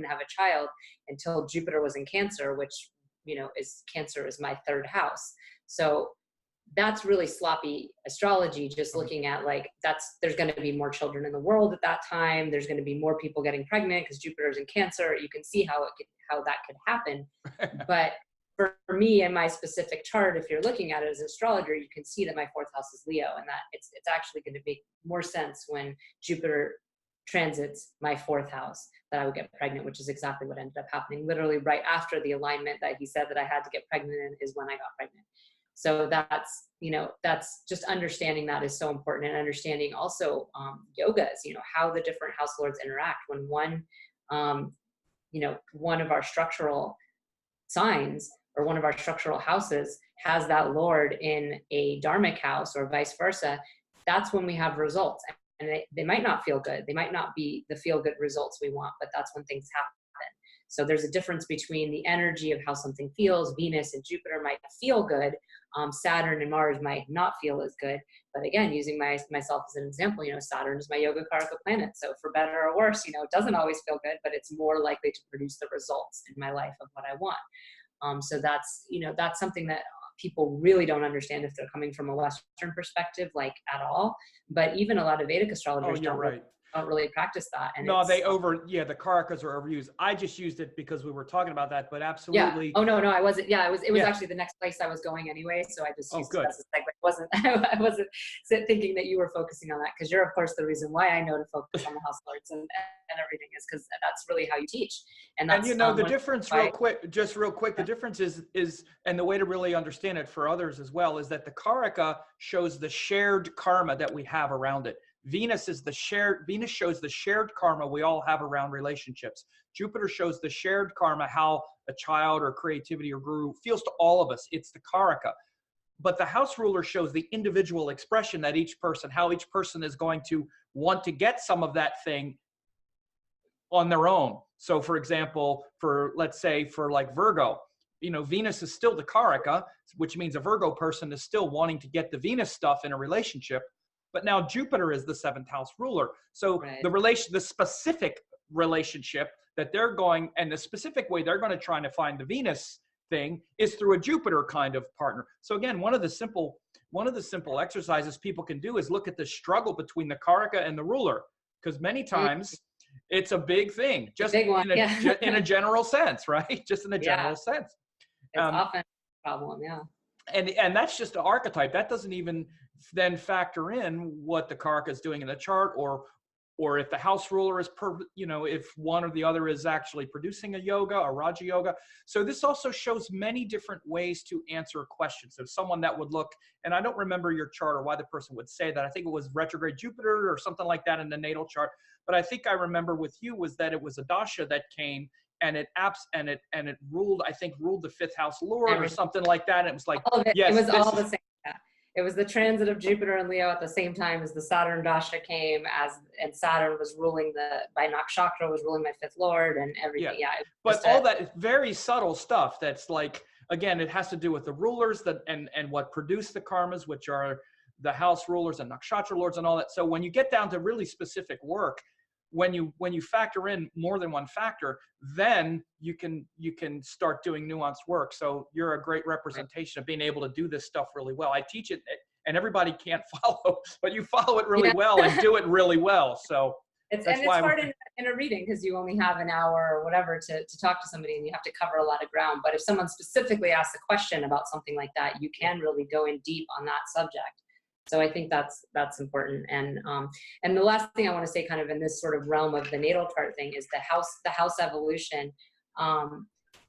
have a child until Jupiter was in Cancer, which Cancer is my third house. So that's really sloppy astrology, just looking at there's going to be more children in the world at that time. There's going to be more people getting pregnant because Jupiter's in Cancer. You can see how that could happen. But for me and my specific chart, if you're looking at it as an astrologer, you can see that my fourth house is Leo, and that it's actually going to make more sense when Jupiter transits my fourth house that I would get pregnant, which is exactly what ended up happening. Literally right after the alignment that he said that I had to get pregnant in is when I got pregnant. So that's just understanding that is so important, and understanding also yogas, how the different house lords interact. When one of our structural signs or one of our structural houses has that lord in a dharmic house or vice versa, that's when we have results. And they might not feel good. They might not be the feel good results we want, but that's when things happen. So there's a difference between the energy of how something feels. Venus and Jupiter might feel good. Saturn and Mars might not feel as good. But again, using myself as an example, Saturn is my yoga karaka planet. So for better or worse, it doesn't always feel good, but it's more likely to produce the results in my life of what I want. So that's something that people really don't understand if they're coming from a Western perspective, at all. But even a lot of Vedic astrologers don't really practice that. And no, the Karakas are overused. I just used it because we were talking about that, but absolutely. Yeah. Oh no, I wasn't. Yeah, it was actually the next place I was going anyway. So I just used it as a segue. I wasn't thinking that you were focusing on that, because you're of course the reason why I know to focus on the house lords and everything is because that's really how you teach. And that's, the difference real quick, the difference is, and the way to really understand it for others as well, is that the Karaka shows the shared karma that we have around it. Venus shows the shared karma we all have around relationships. Jupiter shows the shared karma, how a child or creativity or guru feels to all of us. It's the Karaka. But the house ruler shows the individual expression that how each person is going to want to get some of that thing on their own. So for example, let's say for Virgo, Venus is still the Karaka, which means a Virgo person is still wanting to get the Venus stuff in a relationship. But now Jupiter is the seventh house ruler. So the specific relationship that they're going, and the specific way they're going to try to find the Venus thing is through a Jupiter kind of partner. So again, one of the simple exercises people can do is look at the struggle between the Karaka and the ruler, because many times it's a big thing, just in a general sense, right? Just in a general sense. It's often a problem, yeah. And that's just an archetype. That doesn't even then factor in what the Karaka is doing in the chart, or if the house ruler is if one or the other is actually producing a Raja yoga. So this also shows many different ways to answer a question. So someone that would look, and I don't remember your chart or why the person would say that. I think it was retrograde Jupiter or something like that in the natal chart. But I think I remember with you was that it was a dasha that came and it ruled the fifth house lord or something like that. And it was like, all of it, yes, it was all the same. Yeah. It was the transit of Jupiter and Leo at the same time as the Saturn dasha came, and Saturn was ruling by Nakshatra was ruling my fifth lord and everything. Yeah. But all that is very subtle stuff. That's again, it has to do with the rulers and what produce the karmas, which are the house rulers and Nakshatra lords and all that. So when you get down to really specific work, when you factor in more than one factor, then you can start doing nuanced work. So you're a great representation of being able to do this stuff really well. I teach it, and everybody can't follow, but you follow it really well and do it really well. So it's hard in a reading because you only have an hour or whatever to talk to somebody, and you have to cover a lot of ground. But if someone specifically asks a question about something like that, you can really go in deep on that subject. So I think that's important. And the last thing I want to say, kind of in this sort of realm of the natal chart thing, is the house evolution.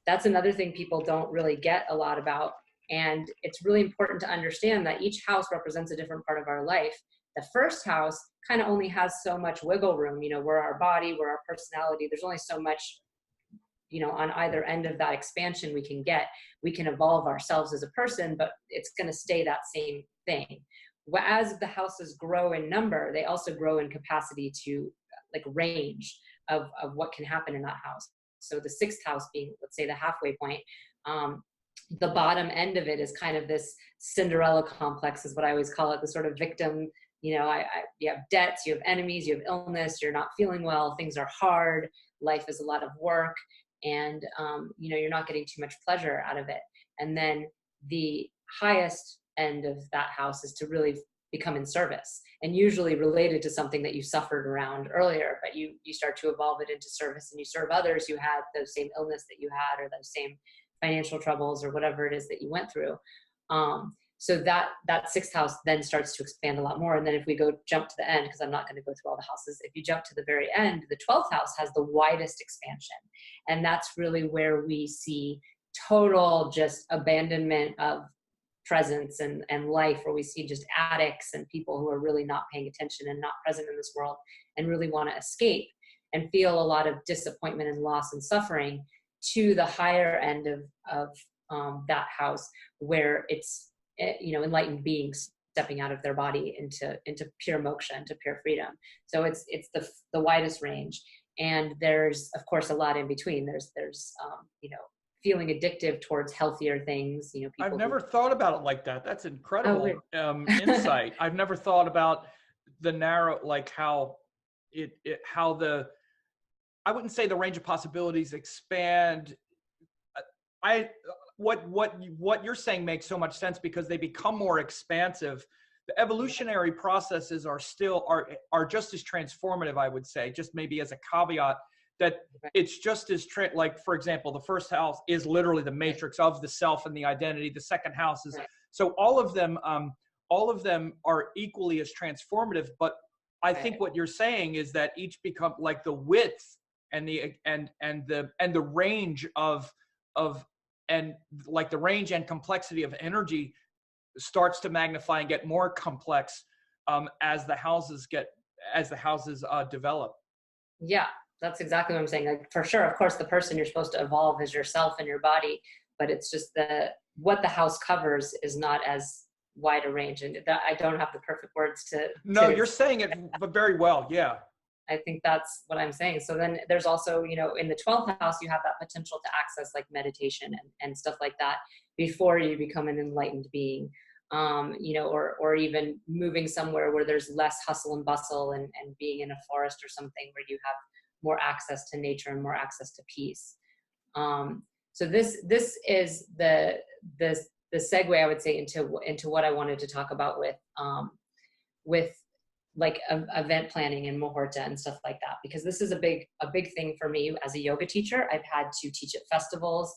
That's another thing people don't really get a lot about. And it's really important to understand that each house represents a different part of our life. The first house kind of only has so much wiggle room. You know, we're our body, we're our personality. There's only so much, you know, on either end of that expansion we can get. We can evolve ourselves as a person, but it's going to stay that same thing. As the houses grow in number, they also grow in capacity to like range of what can happen in that house. So the sixth house being, let's say, the halfway point, the bottom end of it is kind of this Cinderella complex, is what I always call it, the sort of victim. You know, you have debts, you have enemies, you have illness, you're not feeling well, things are hard, life is a lot of work, and you know, you're not getting too much pleasure out of it. And then the highest end of that house is to really become in service, and usually related to something that you suffered around earlier, but you start to evolve it into service, and you serve others who had those same illness that you had, or those same financial troubles, or whatever it is that you went through. So that sixth house then starts to expand a lot more. And then if we jump to the end, because I'm not going to go through all the houses, if you jump to the very end, the 12th house has the widest expansion. And that's really where we see total just abandonment of presence and life, where we see just addicts and people who are really not paying attention and not present in this world, and really want to escape and feel a lot of disappointment and loss and suffering, to the higher end of that house, where it's, you know, enlightened beings stepping out of their body into pure moksha, into pure freedom. So it's the widest range. And there's, of course, a lot in between. There's you know, feeling addictive towards healthier things. You know, people I've never thought about it like that. That's incredible insight. I've never thought about the narrow, like how how the, I wouldn't say the range of possibilities expand. What you're saying makes so much sense, because they become more expansive. The evolutionary processes are just as transformative, I would say, just maybe as a caveat, that it's just as like, for example, the first house is literally the matrix of the self and the identity. The second house is, so all of them are equally as transformative. But I think what you're saying is that each become like the width and the range of and like the range and complexity of energy starts to magnify and get more complex as the houses develop. Yeah, that's exactly what I'm saying. Like, for sure, of course, the person you're supposed to evolve is yourself and your body, but it's just what the house covers is not as wide a range. And I don't have the perfect words to. No, you're saying it very well. Yeah. I think that's what I'm saying. So then there's also, you know, in the 12th house, you have that potential to access like meditation and stuff like that before you become an enlightened being, you know, or even moving somewhere where there's less hustle and bustle, and being in a forest or something where you have more access to nature and more access to peace. So this is the segue, I would say, into what I wanted to talk about with like event planning and muhurta and stuff like that, because this is a big thing for me as a yoga teacher. I've had to teach at festivals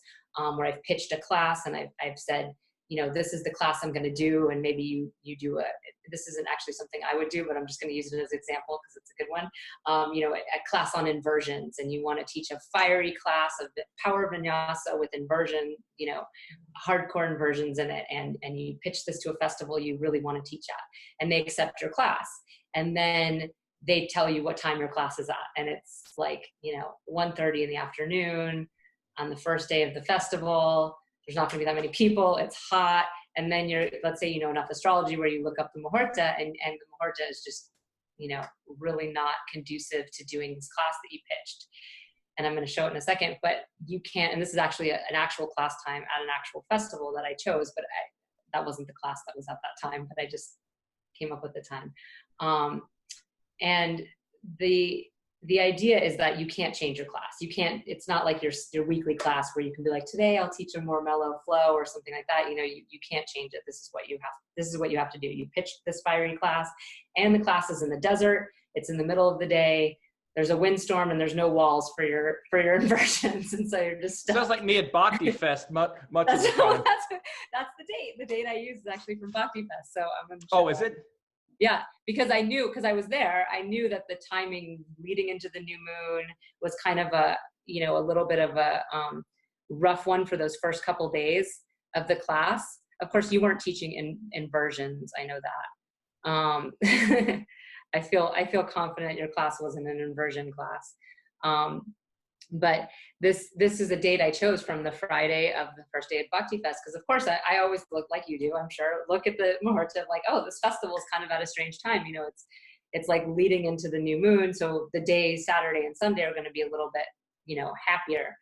where I've pitched a class, and I've said, you know, this is the class I'm going to do, and maybe you do this isn't actually something I would do, but I'm just going to use it as an example because it's a good one. You know, a class on inversions, and you want to teach a fiery class of the power of vinyasa with inversion, you know, hardcore inversions in it, and you pitch this to a festival you really want to teach at, and they accept your class. And then they tell you what time your class is at. And it's like, you know, 1:30 in the afternoon on the first day of the festival. There's not going to be that many people. It's hot. And then let's say, you know, enough astrology where you look up the muhurta, and the muhurta is just, you know, really not conducive to doing this class that you pitched. And I'm going to show it in a second, but you can't, and this is actually an actual class time at an actual festival that I chose, but that wasn't the class that was at that time, but I just came up with the time. And the idea is that you can't change your class. You can't, it's not like your weekly class where you can be like, today I'll teach a more mellow flow or something like that. You know, you can't change it. This is what you have to do. You pitch this fiery class, and the class is in the desert. It's in the middle of the day. There's a windstorm, and there's no walls for your inversions. And so you're just stuck. Sounds like me at Bhakti Fest much of the time. That's the date. The date I use is actually from Bhakti Fest. So I'm going to Oh, is it? Yeah, because I was there, I knew that the timing leading into the new moon was kind of a little bit of a rough one for those first couple days of the class. Of course, you weren't teaching in inversions. I know that. I feel confident your class wasn't an inversion class. But this is a date I chose from the Friday of the first day of Bhakti Fest, because of course I always look like you do, I'm sure, look at the muhurta like, oh, this festival is kind of at a strange time. You know, it's like leading into the new moon, so the days Saturday and Sunday are going to be a little bit, you know, happier,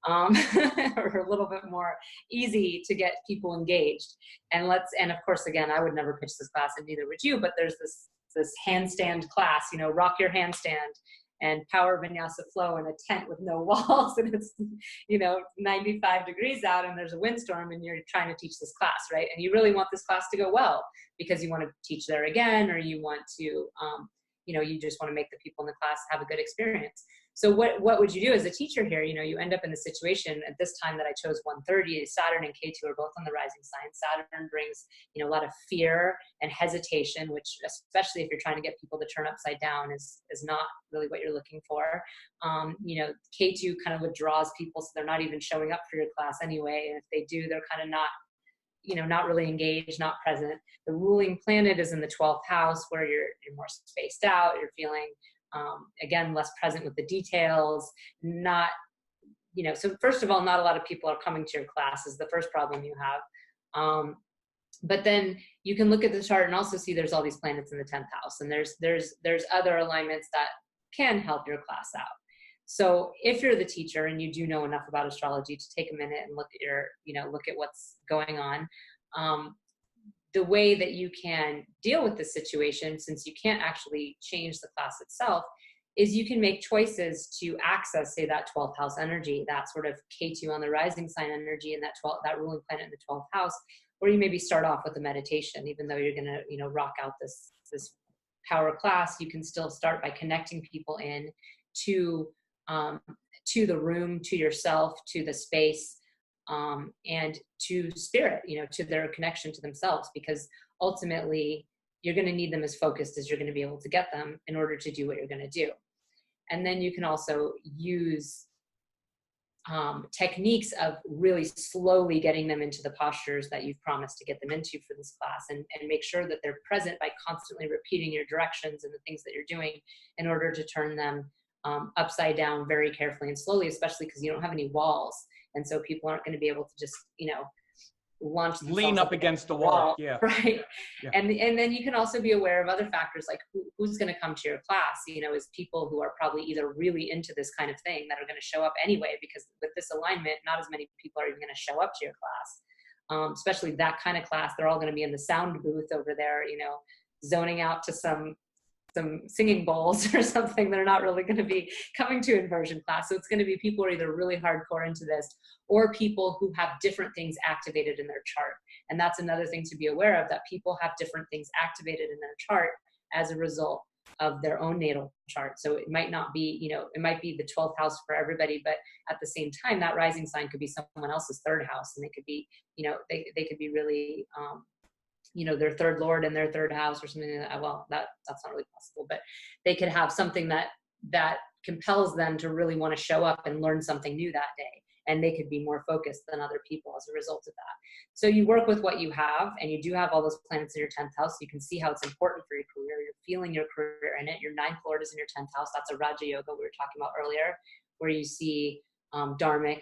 or a little bit more easy to get people engaged. And of course, again, I would never pitch this class, and neither would you, but there's this handstand class, you know, rock your handstand and power vinyasa flow in a tent with no walls, and it's, you know, 95 degrees out and there's a windstorm, and you're trying to teach this class, right? And you really want this class to go well because you want to teach there again, or you want to, you know, you just want to make the people in the class have a good experience. So what would you do as a teacher here? You know, you end up in the situation at this time that I chose 130, Saturn and Ketu are both on the rising sign. Saturn brings, you know, a lot of fear and hesitation, which, especially if you're trying to get people to turn upside down, is not really what you're looking for. You know, Ketu kind of withdraws people, so they're not even showing up for your class anyway. And if they do, they're kind of not, you know, not really engaged, not present. The ruling planet is in the 12th house, where you're more spaced out, you're feeling, again, less present with the details, not, you know, so first of all, not a lot of people are coming to your class is the first problem you have. But then you can look at the chart and also see there's all these planets in the 10th house, and there's other alignments that can help your class out. So if you're the teacher and you do know enough about astrology to take a minute and look at your, you know, look at what's going on, the way that you can deal with this situation, since you can't actually change the class itself, is you can make choices to access, say, that 12th house energy, that sort of K2 on the rising sign energy, and that ruling planet in the 12th house, where you maybe start off with a meditation. Even though you're going to, you know, rock out this power class, you can still start by connecting people in to the room, to yourself, to the space, and to spirit, you know, to their connection to themselves, because ultimately you're going to need them as focused as you're going to be able to get them in order to do what you're going to do. And then you can also use techniques of really slowly getting them into the postures that you've promised to get them into for this class, and make sure that they're present by constantly repeating your directions and the things that you're doing in order to turn them upside down very carefully and slowly, especially because you don't have any walls. And so people aren't going to be able to just, you know, launch themselves lean up against the wall. Yeah. Right. Yeah. And then you can also be aware of other factors, like who's going to come to your class, you know, is people who are probably either really into this kind of thing that are going to show up anyway, because with this alignment, not as many people are even going to show up to your class. Especially that kind of class, they're all going to be in the sound booth over there, you know, zoning out to some singing bowls or something. They're not really going to be coming to inversion class. So it's going to be people who are either really hardcore into this, or people who have different things activated in their chart. And that's another thing to be aware of, that people have different things activated in their chart as a result of their own natal chart. So it might not be, you know, it might be the 12th house for everybody, but at the same time, that rising sign could be someone else's third house. And they could be, you know, they could be really, you know, their third lord in their third house or something like that. Well, that's not really possible, but they could have something that compels them to really want to show up and learn something new that day. And they could be more focused than other people as a result of that. So you work with what you have, and you do have all those planets in your 10th house. So you can see how it's important for your career. You're feeling your career in it. Your 9th lord is in your 10th house. That's a Raja Yoga we were talking about earlier, where you see a dharmic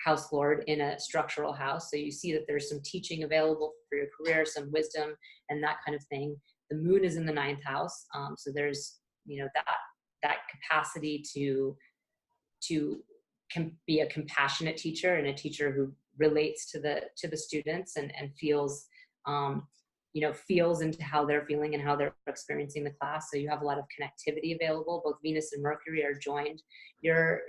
house lord in a structural house. So you see that there's some teaching available for your career, some wisdom and that kind of thing. The moon is in the 9th house. So there's, you know, that capacity to be a compassionate teacher, and a teacher who relates to the students and feels, you know, feels into how they're feeling and how they're experiencing the class. So you have a lot of connectivity available. Both Venus and Mercury are joined. Your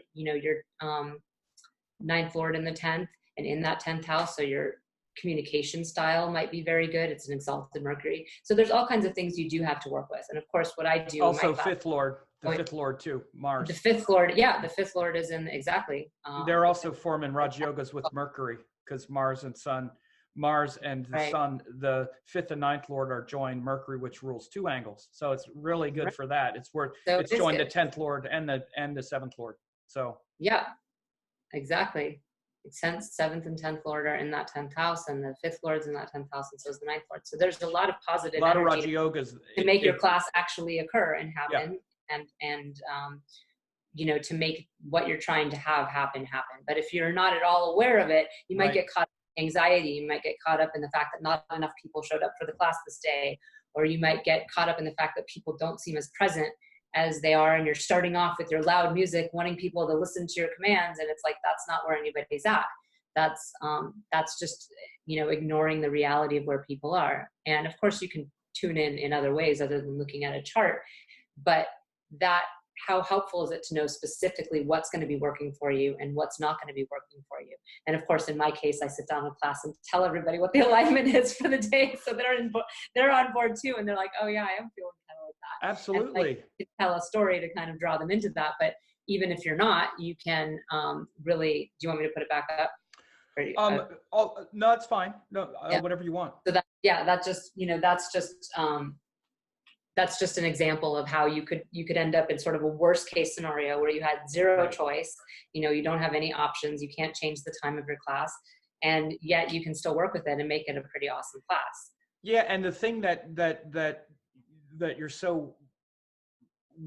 9th lord in the 10th, and in that 10th house, so your communication style might be very good. It's an exalted Mercury. So there's all kinds of things you do have to work with. And of course, what I do also fifth lord, fifth lord too, Mars. The 5th lord, yeah, the 5th lord is in, exactly. They're also forming Raj Yogas with Mercury, because Mars and the right. sun, the 5th and 9th lord are joined Mercury, which rules 2 angles. So it's really good for that. It's joined the 10th lord and the 7th lord. So yeah, exactly. Since 7th and 10th Lord are in that 10th house, and the 5th Lord's in that 10th house, and so is the 9th Lord. So there's a lot of A positive lot of energy Raja Yogas. to make your class actually occur and Yeah. happen, and you know, to make what you're trying to have happen. But if you're not at all aware of it, you might get caught up in anxiety. You might get caught up in the fact that not enough people showed up for the class this day, or you might get caught up in the fact that people don't seem as present as they are, and you're starting off with your loud music, wanting people to listen to your commands, and it's like, that's not where anybody's at. That's just, you know, ignoring the reality of where people are. And of course you can tune in other ways other than looking at a chart, but how helpful is it to know specifically what's going to be working for you and what's not going to be working for you? And of course, in my case, I sit down in class and tell everybody what the alignment is for the day, so they're on board too, and they're like, oh yeah, I am feeling kind of like that. Absolutely. And I tell a story to kind of draw them into that. But even if you're not, you can really. Do you want me to put it back up? Or, no, it's fine. No, whatever you want. So that's just, you know, that's just an example of how you could end up in sort of a worst case scenario where you had zero choice. You know, you don't have any options. You can't change the time of your class, and yet you can still work with it and make it a pretty awesome class. Yeah, and the thing that you're so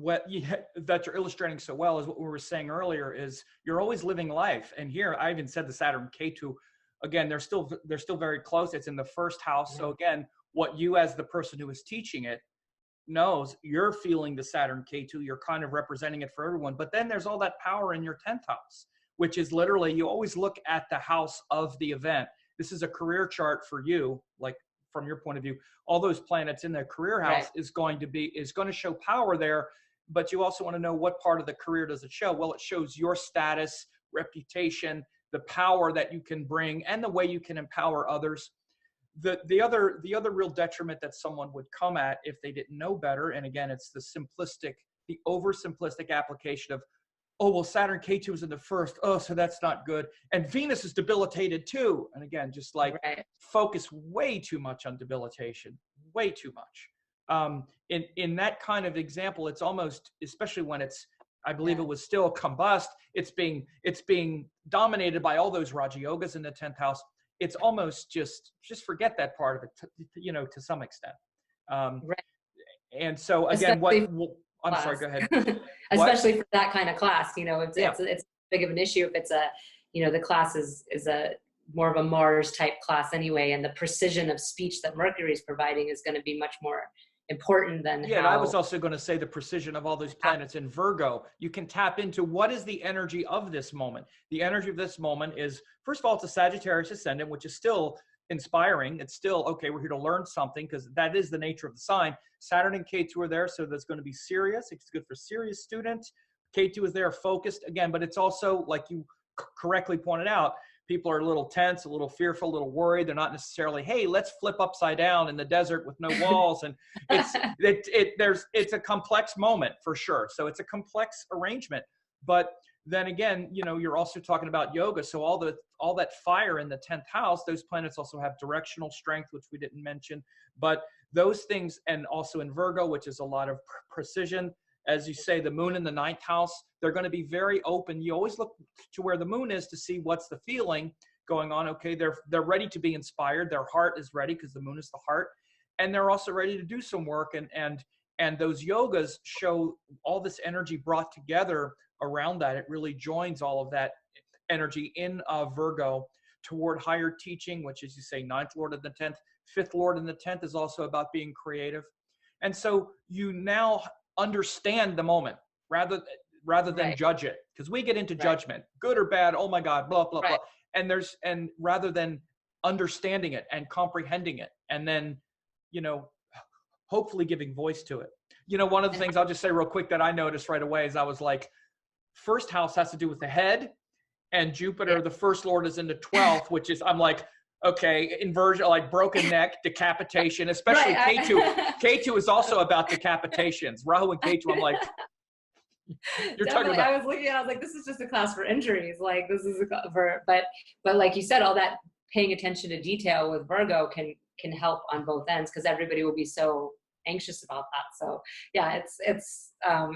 that you're illustrating so well is what we were saying earlier, is you're always living life. And here I even said the Saturn K2, again, they're still very close. It's in the first house. So again, what you as the person who is teaching it knows, you're feeling the Saturn K2, you're kind of representing it for everyone. But then there's all that power in your 10th house, which is literally, you always look at the house of the event. This is a career chart for you, like from your point of view, all those planets in their career house is going to show power there. But you also want to know, what part of the career does it show? Well, it shows your status, reputation, the power that you can bring, and the way you can empower others. The other real detriment that someone would come at if they didn't know better, and again, it's the oversimplistic application of, oh, well, Saturn K2 is in the first. Oh, so that's not good. And Venus is debilitated too. And again, just like focus way too much on debilitation, way too much. In that kind of example, it's almost, especially when it's, I believe it was still combust, it's being dominated by all those Raja Yogas in the 10th house. It's almost just forget that part of it, you know, to some extent. And so again, I'm sorry, go ahead. Especially for that kind of class, you know, it's big of an issue if it's the class is a more of a Mars type class anyway, and the precision of speech that Mercury is providing is going to be much more important than and I was also going to say the precision of all those planets in Virgo. You can tap into what is the energy of this moment. The energy of this moment is, first of all, it's a Sagittarius ascendant, which is still inspiring. It's still, okay, we're here to learn something, because that is the nature of the sign. Saturn and K2 are there, so that's going to be serious. It's good for serious students. K2 is there, focused again, but it's also, like you correctly pointed out, people are a little tense, a little fearful, a little worried. They're not necessarily, hey, let's flip upside down in the desert with no walls. And it's a complex moment for sure. So it's a complex arrangement. But then again, you know, you're also talking about yoga. So all that fire in the 10th house, those planets also have directional strength, which we didn't mention. But those things, and also in Virgo, which is a lot of precision. As you say, the moon in the 9th house, they're going to be very open. You always look to where the moon is to see what's the feeling going on. Okay, they're ready to be inspired. Their heart is ready, because the moon is the heart. And they're also ready to do some work. And those yogas show all this energy brought together around that. It really joins all of that energy in Virgo toward higher teaching, which, as you say, 9th Lord of the 10th, 5th Lord in the 10th is also about being creative. And so you now understand the moment rather than judge it, because we get into judgment, good or bad, oh my God, blah blah blah, and rather than understanding it and comprehending it, and then, you know, hopefully giving voice to it. You know, one of the things I'll just say real quick that I noticed right away is, I was like, first house has to do with the head, and Jupiter, the first lord, is in the 12th, which is, I'm like, okay, inversion, like broken neck, decapitation, especially K2. K2 is also about decapitations. Rahu and K2, I'm like, you're talking about. I was like, this is just a class for injuries. Like, this is but like you said, all that paying attention to detail with Virgo can help on both ends, because everybody will be so anxious about that. So yeah, it's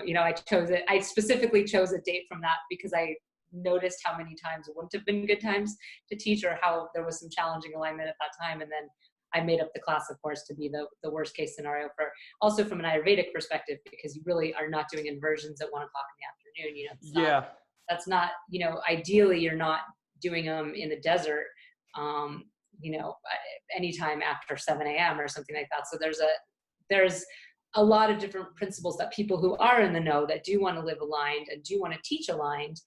you know, I specifically chose a date from that because I noticed how many times wouldn't have been good times to teach, or how there was some challenging alignment at that time. And then I made up the class, of course, to be the worst case scenario for, also from an Ayurvedic perspective, because you really are not doing inversions at 1 o'clock in the afternoon. You know, that's not, you know, ideally you're not doing them in the desert, you know, anytime after 7 a.m. or something like that. So there's a lot of different principles that people who are in the know, that do want to live aligned and do want to teach aligned,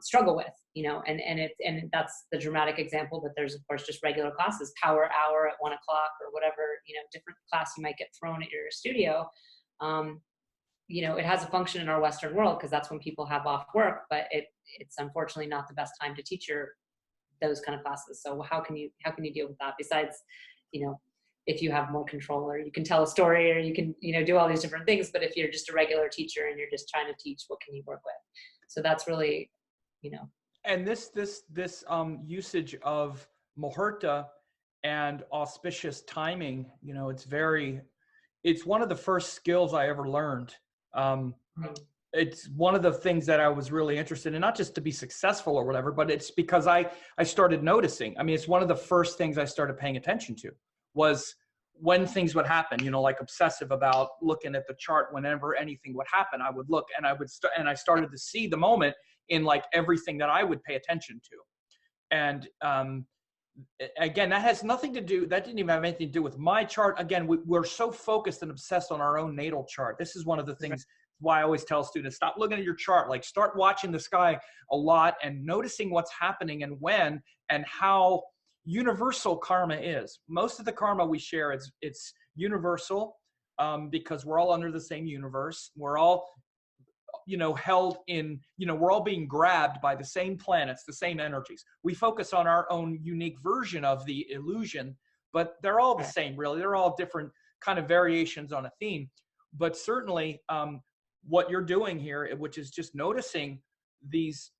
struggle with, you know, and that's the dramatic example. But there's, of course, just regular classes, power hour at 1 o'clock or whatever, you know, different class you might get thrown at your studio. You know, it has a function in our Western world because that's when people have off work, but it's unfortunately not the best time to teach those kind of classes. So how can you deal with that, besides, you know, if you have more control, or you can tell a story, or you can, you know, do all these different things. But if you're just a regular teacher and you're just trying to teach, what can you work with? So that's really, you know. And this usage of muhurta and auspicious timing, you know, it's one of the first skills I ever learned. It's one of the things that I was really interested in, not just to be successful or whatever, but it's because I started noticing. I mean, it's one of the first things I started paying attention to, was when things would happen, you know, like obsessive about looking at the chart. Whenever anything would happen, I would look, and I started to see the moment in like everything that I would pay attention to. And again, that has nothing to do, that didn't even have anything to do with my chart. Again, we're so focused and obsessed on our own natal chart. This is one of the things why I always tell students, stop looking at your chart, like start watching the sky a lot and noticing what's happening and when, and how universal karma is. Most of the karma we share, it's universal, because we're all under the same universe. We're all, you know, held in, you know, we're all being grabbed by the same planets, the same energies. We focus on our own unique version of the illusion, but they're all the same, really. They're all different kind of variations on a theme. But certainly what you're doing here, which is just noticing these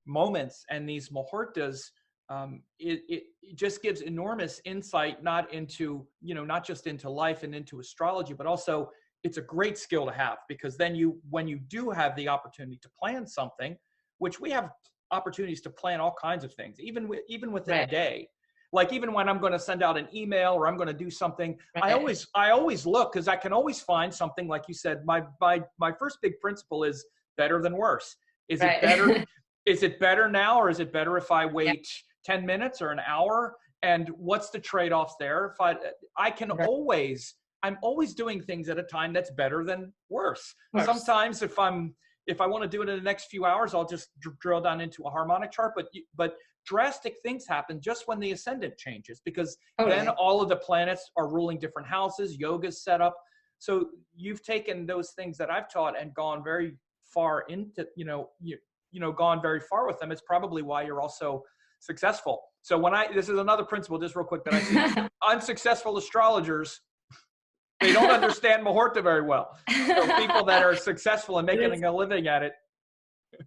moments and these muhurtas, it just gives enormous insight, not into, you know, not just into life and into astrology, but also it's a great skill to have, because then when you do have the opportunity to plan something, which we have opportunities to plan all kinds of things, even within a day. Like even when I'm going to send out an email or I'm going to do something, I always look, because I can always find something. Like you said, my first big principle is better than worse. Is it better? Is it better now, or is it better if I wait 10 minutes or an hour? And what's the trade-offs there? If I can always, I'm always doing things at a time that's better than worse. Sometimes if I want to do it in the next few hours, I'll just drill down into a harmonic chart. But drastic things happen just when the ascendant changes, because then all of the planets are ruling different houses, yoga's set up. So you've taken those things that I've taught and gone very far into, gone very far with them. It's probably why you're also successful. So this is another principle, just real quick, that I see. Unsuccessful astrologers, they don't understand Muhurta very well. So people that are successful and making a living at it.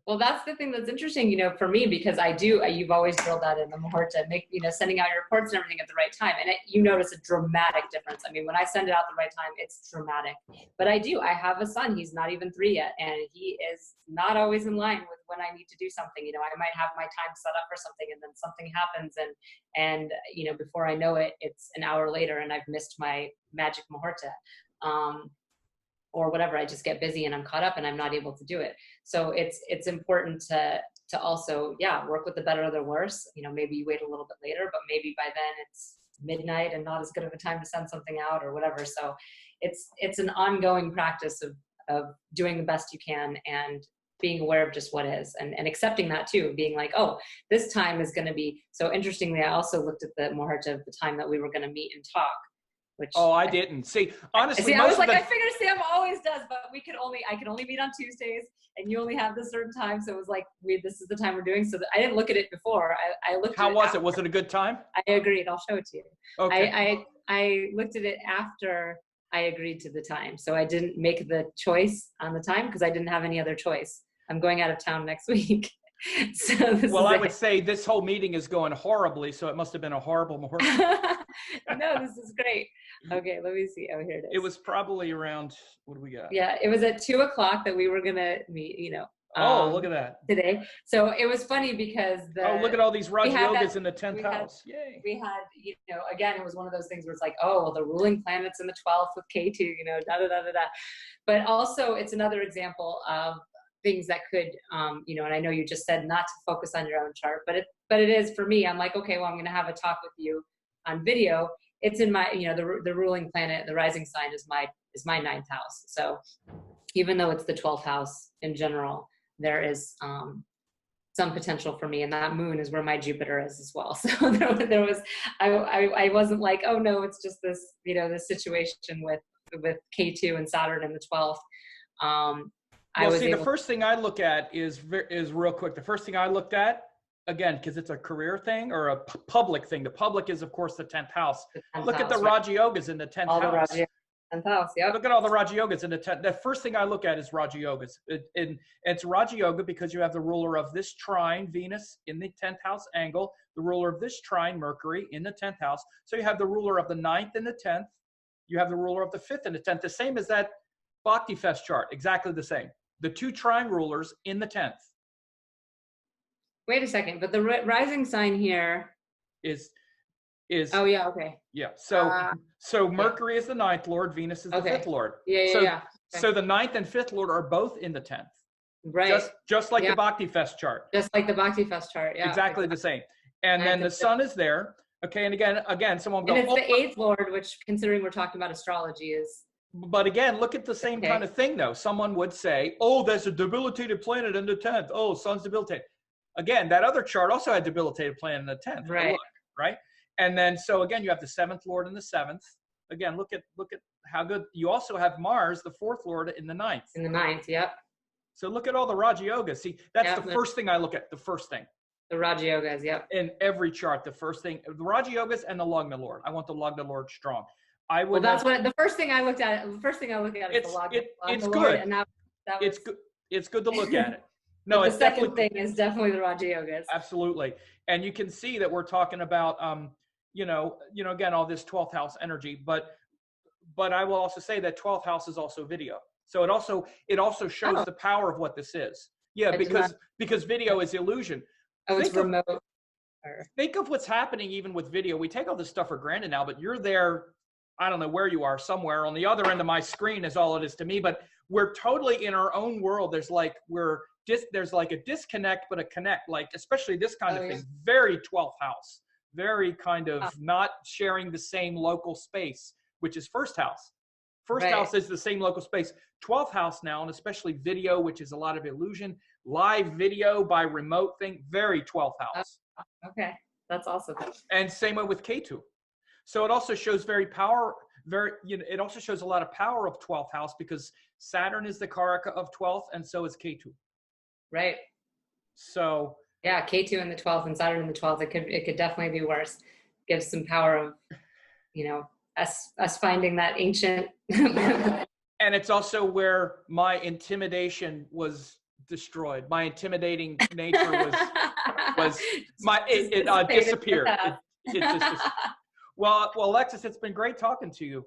Well, that's the thing that's interesting, for me, because you've always drilled that in the Muhurta, sending out your reports and everything at the right time. And you notice a dramatic difference. I mean, when I send it out the right time, it's dramatic. But I have a son, he's not even 3 yet, and he is not always in line with when I need to do something. I might have my time set up for something, and then something happens, and before I know it, it's an hour later and I've missed my magic Muhurta. Or whatever, I just get busy and I'm caught up and I'm not able to do it. So it's important to also, work with the better or the worse. Maybe you wait a little bit later, but maybe by then it's midnight and not as good of a time to send something out or whatever. So it's an ongoing practice of doing the best you can and being aware of just what is and accepting that too, being like, oh, this time is going to be. So interestingly, I also looked at the Muhurta of the time that we were going to meet and talk. I didn't see. Honestly, I was like, I figured Sam always does, but I could only meet on Tuesdays, and you only have this certain time. So it was like, this is the time we're doing. So I didn't look at it before. I looked. How was it? Was it a good time? I agreed. I'll show it to you. Okay. I looked at it after I agreed to the time, so I didn't make the choice on the time because I didn't have any other choice. I'm going out of town next week. I would say this whole meeting is going horribly, so it must have been a horrible Muhurta. No, this is great. Okay, let me see. Oh, here it is. It was probably around, what do we got? Yeah, it was at 2:00 that we were going to meet, Oh, look at that. Today. So it was funny because look at all these Raja Yogas in the 10th house. Yay. We had, again, it was one of those things where it's like, oh, well, the ruling planet's in the 12th with K2, da, da, da, da, da. But also it's another example of things that could, and I know you just said not to focus on your own chart, but it is for me. I'm like, okay, well, I'm going to have a talk with you on video. It's in my, the ruling planet, the rising sign is my 9th house. So even though it's the 12th house in general, there is some potential for me, and that moon is where my Jupiter is as well. So there was, I wasn't like, oh no, it's just this, this situation with K2 and Saturn in the 12th. The first thing I look at is real quick. The first thing I looked at, again, because it's a career thing or a public thing. The public is, of course, the 10th house. Look at the Raja Yogas in the 10th house. 10th house, yeah. Look at all the Raja Yogas in the 10th. The first thing I look at is Raja Yogas. It's Raja Yoga because you have the ruler of this trine, Venus, in the 10th house angle, the ruler of this trine, Mercury, in the 10th house. So you have the ruler of the 9th and the 10th. You have the ruler of the 5th and the 10th. The same as that Bhakti Fest chart, exactly the same. The two trine rulers in the 10th. Wait a second, but the rising sign here is oh yeah, okay. Yeah. So Mercury is the 9th lord, Venus is the 5th lord. Yeah. Okay. So the 9th and 5th lord are both in the 10th. Right. Just like the Bhakti Fest chart. Just like the Bhakti Fest chart, yeah. Exactly the same. And then the sun is there. Okay, and again, someone will go, and it's the 8th lord, which, considering we're talking about astrology, is. But again, look at the same kind of thing though. Someone would say, oh, there's a debilitated planet in the 10th. Oh, sun's debilitated. Again, that other chart also had debilitated planet in the 10th. Right. Look, right. And then, so again, you have the 7th lord in the 7th. Again, look at how good. You also have Mars, the 4th lord, in the 9th. In the 9th, yep. So look at all the Raja Yogas. See, that's the first thing I look at. The first thing. The Raja Yogas, yep. In every chart, the first thing, the Raja Yogas and the Lagna Lord. I want the Lagna Lord strong. Well, that's what the first thing I looked at. The first thing I look at is the Lagna. It's Lord, good. And that was, it's good. It's good to look at it. No, the second thing is definitely the Raja Yogas. Absolutely, and you can see that we're talking about, again, all this 12th house energy. But I will also say that 12th house is also video. So it also shows the power of what this is. Yeah, because video is illusion. Oh, it's remote. Think of what's happening even with video. We take all this stuff for granted now, but you're there. I don't know where you are, somewhere on the other end of my screen is all it is to me, but we're totally in our own world. There's like a disconnect, but a connect, like especially this kind of thing, very 12th house, very kind of not sharing the same local space, which is first house. First house is the same local space. 12th house now, and especially video, which is a lot of illusion, live video by remote thing, very 12th house. Okay, that's awesome. And same way with K2. So it also shows it also shows a lot of power of 12th house because Saturn is the Karaka of 12th and so is K2. Right. So. Yeah, K2 in the 12th and Saturn in the 12th, it could definitely be worse. Gives some power of, us finding that ancient. And it's also where my intimidation was destroyed. My intimidating nature disappeared. It just Well, Alexis, it's been great talking to you.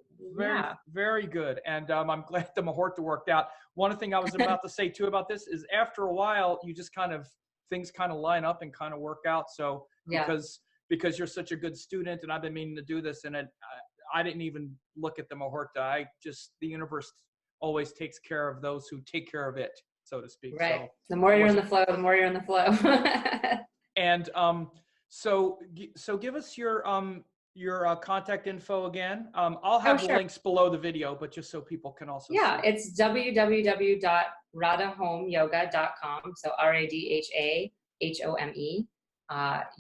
Very good. And I'm glad the Muhurta worked out. One thing I was about to say too about this is after a while, you just things kind of line up and kind of work out. So because you're such a good student and I've been meaning to do this and I didn't even look at the Muhurta. The universe always takes care of those who take care of it, so to speak. Right. So, the more you're in the flow, the more you're in the flow. And so give us your contact info again. I'll have links below the video, but just so people can also see. It's www.radhahomeyoga.com. So RADHAHOME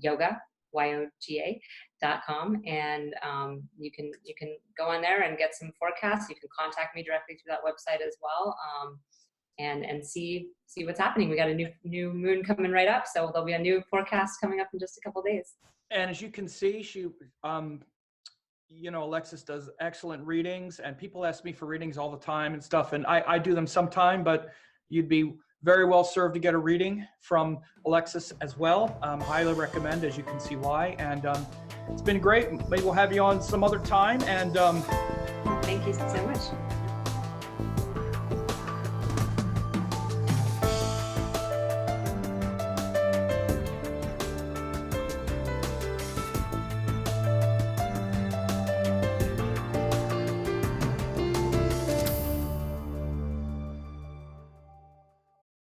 yoga YOGA.com, and you can go on there and get some forecasts. You can contact me directly through that website as well, and see what's happening. We got a new moon coming right up, so there'll be a new forecast coming up in just a couple of days. And as you can see, she, Alexis does excellent readings, and people ask me for readings all the time and stuff, and I do them sometime, but you'd be very well served to get a reading from Alexis as well. Highly recommend, as you can see why. And it's been great. Maybe we'll have you on some other time. And thank you so much.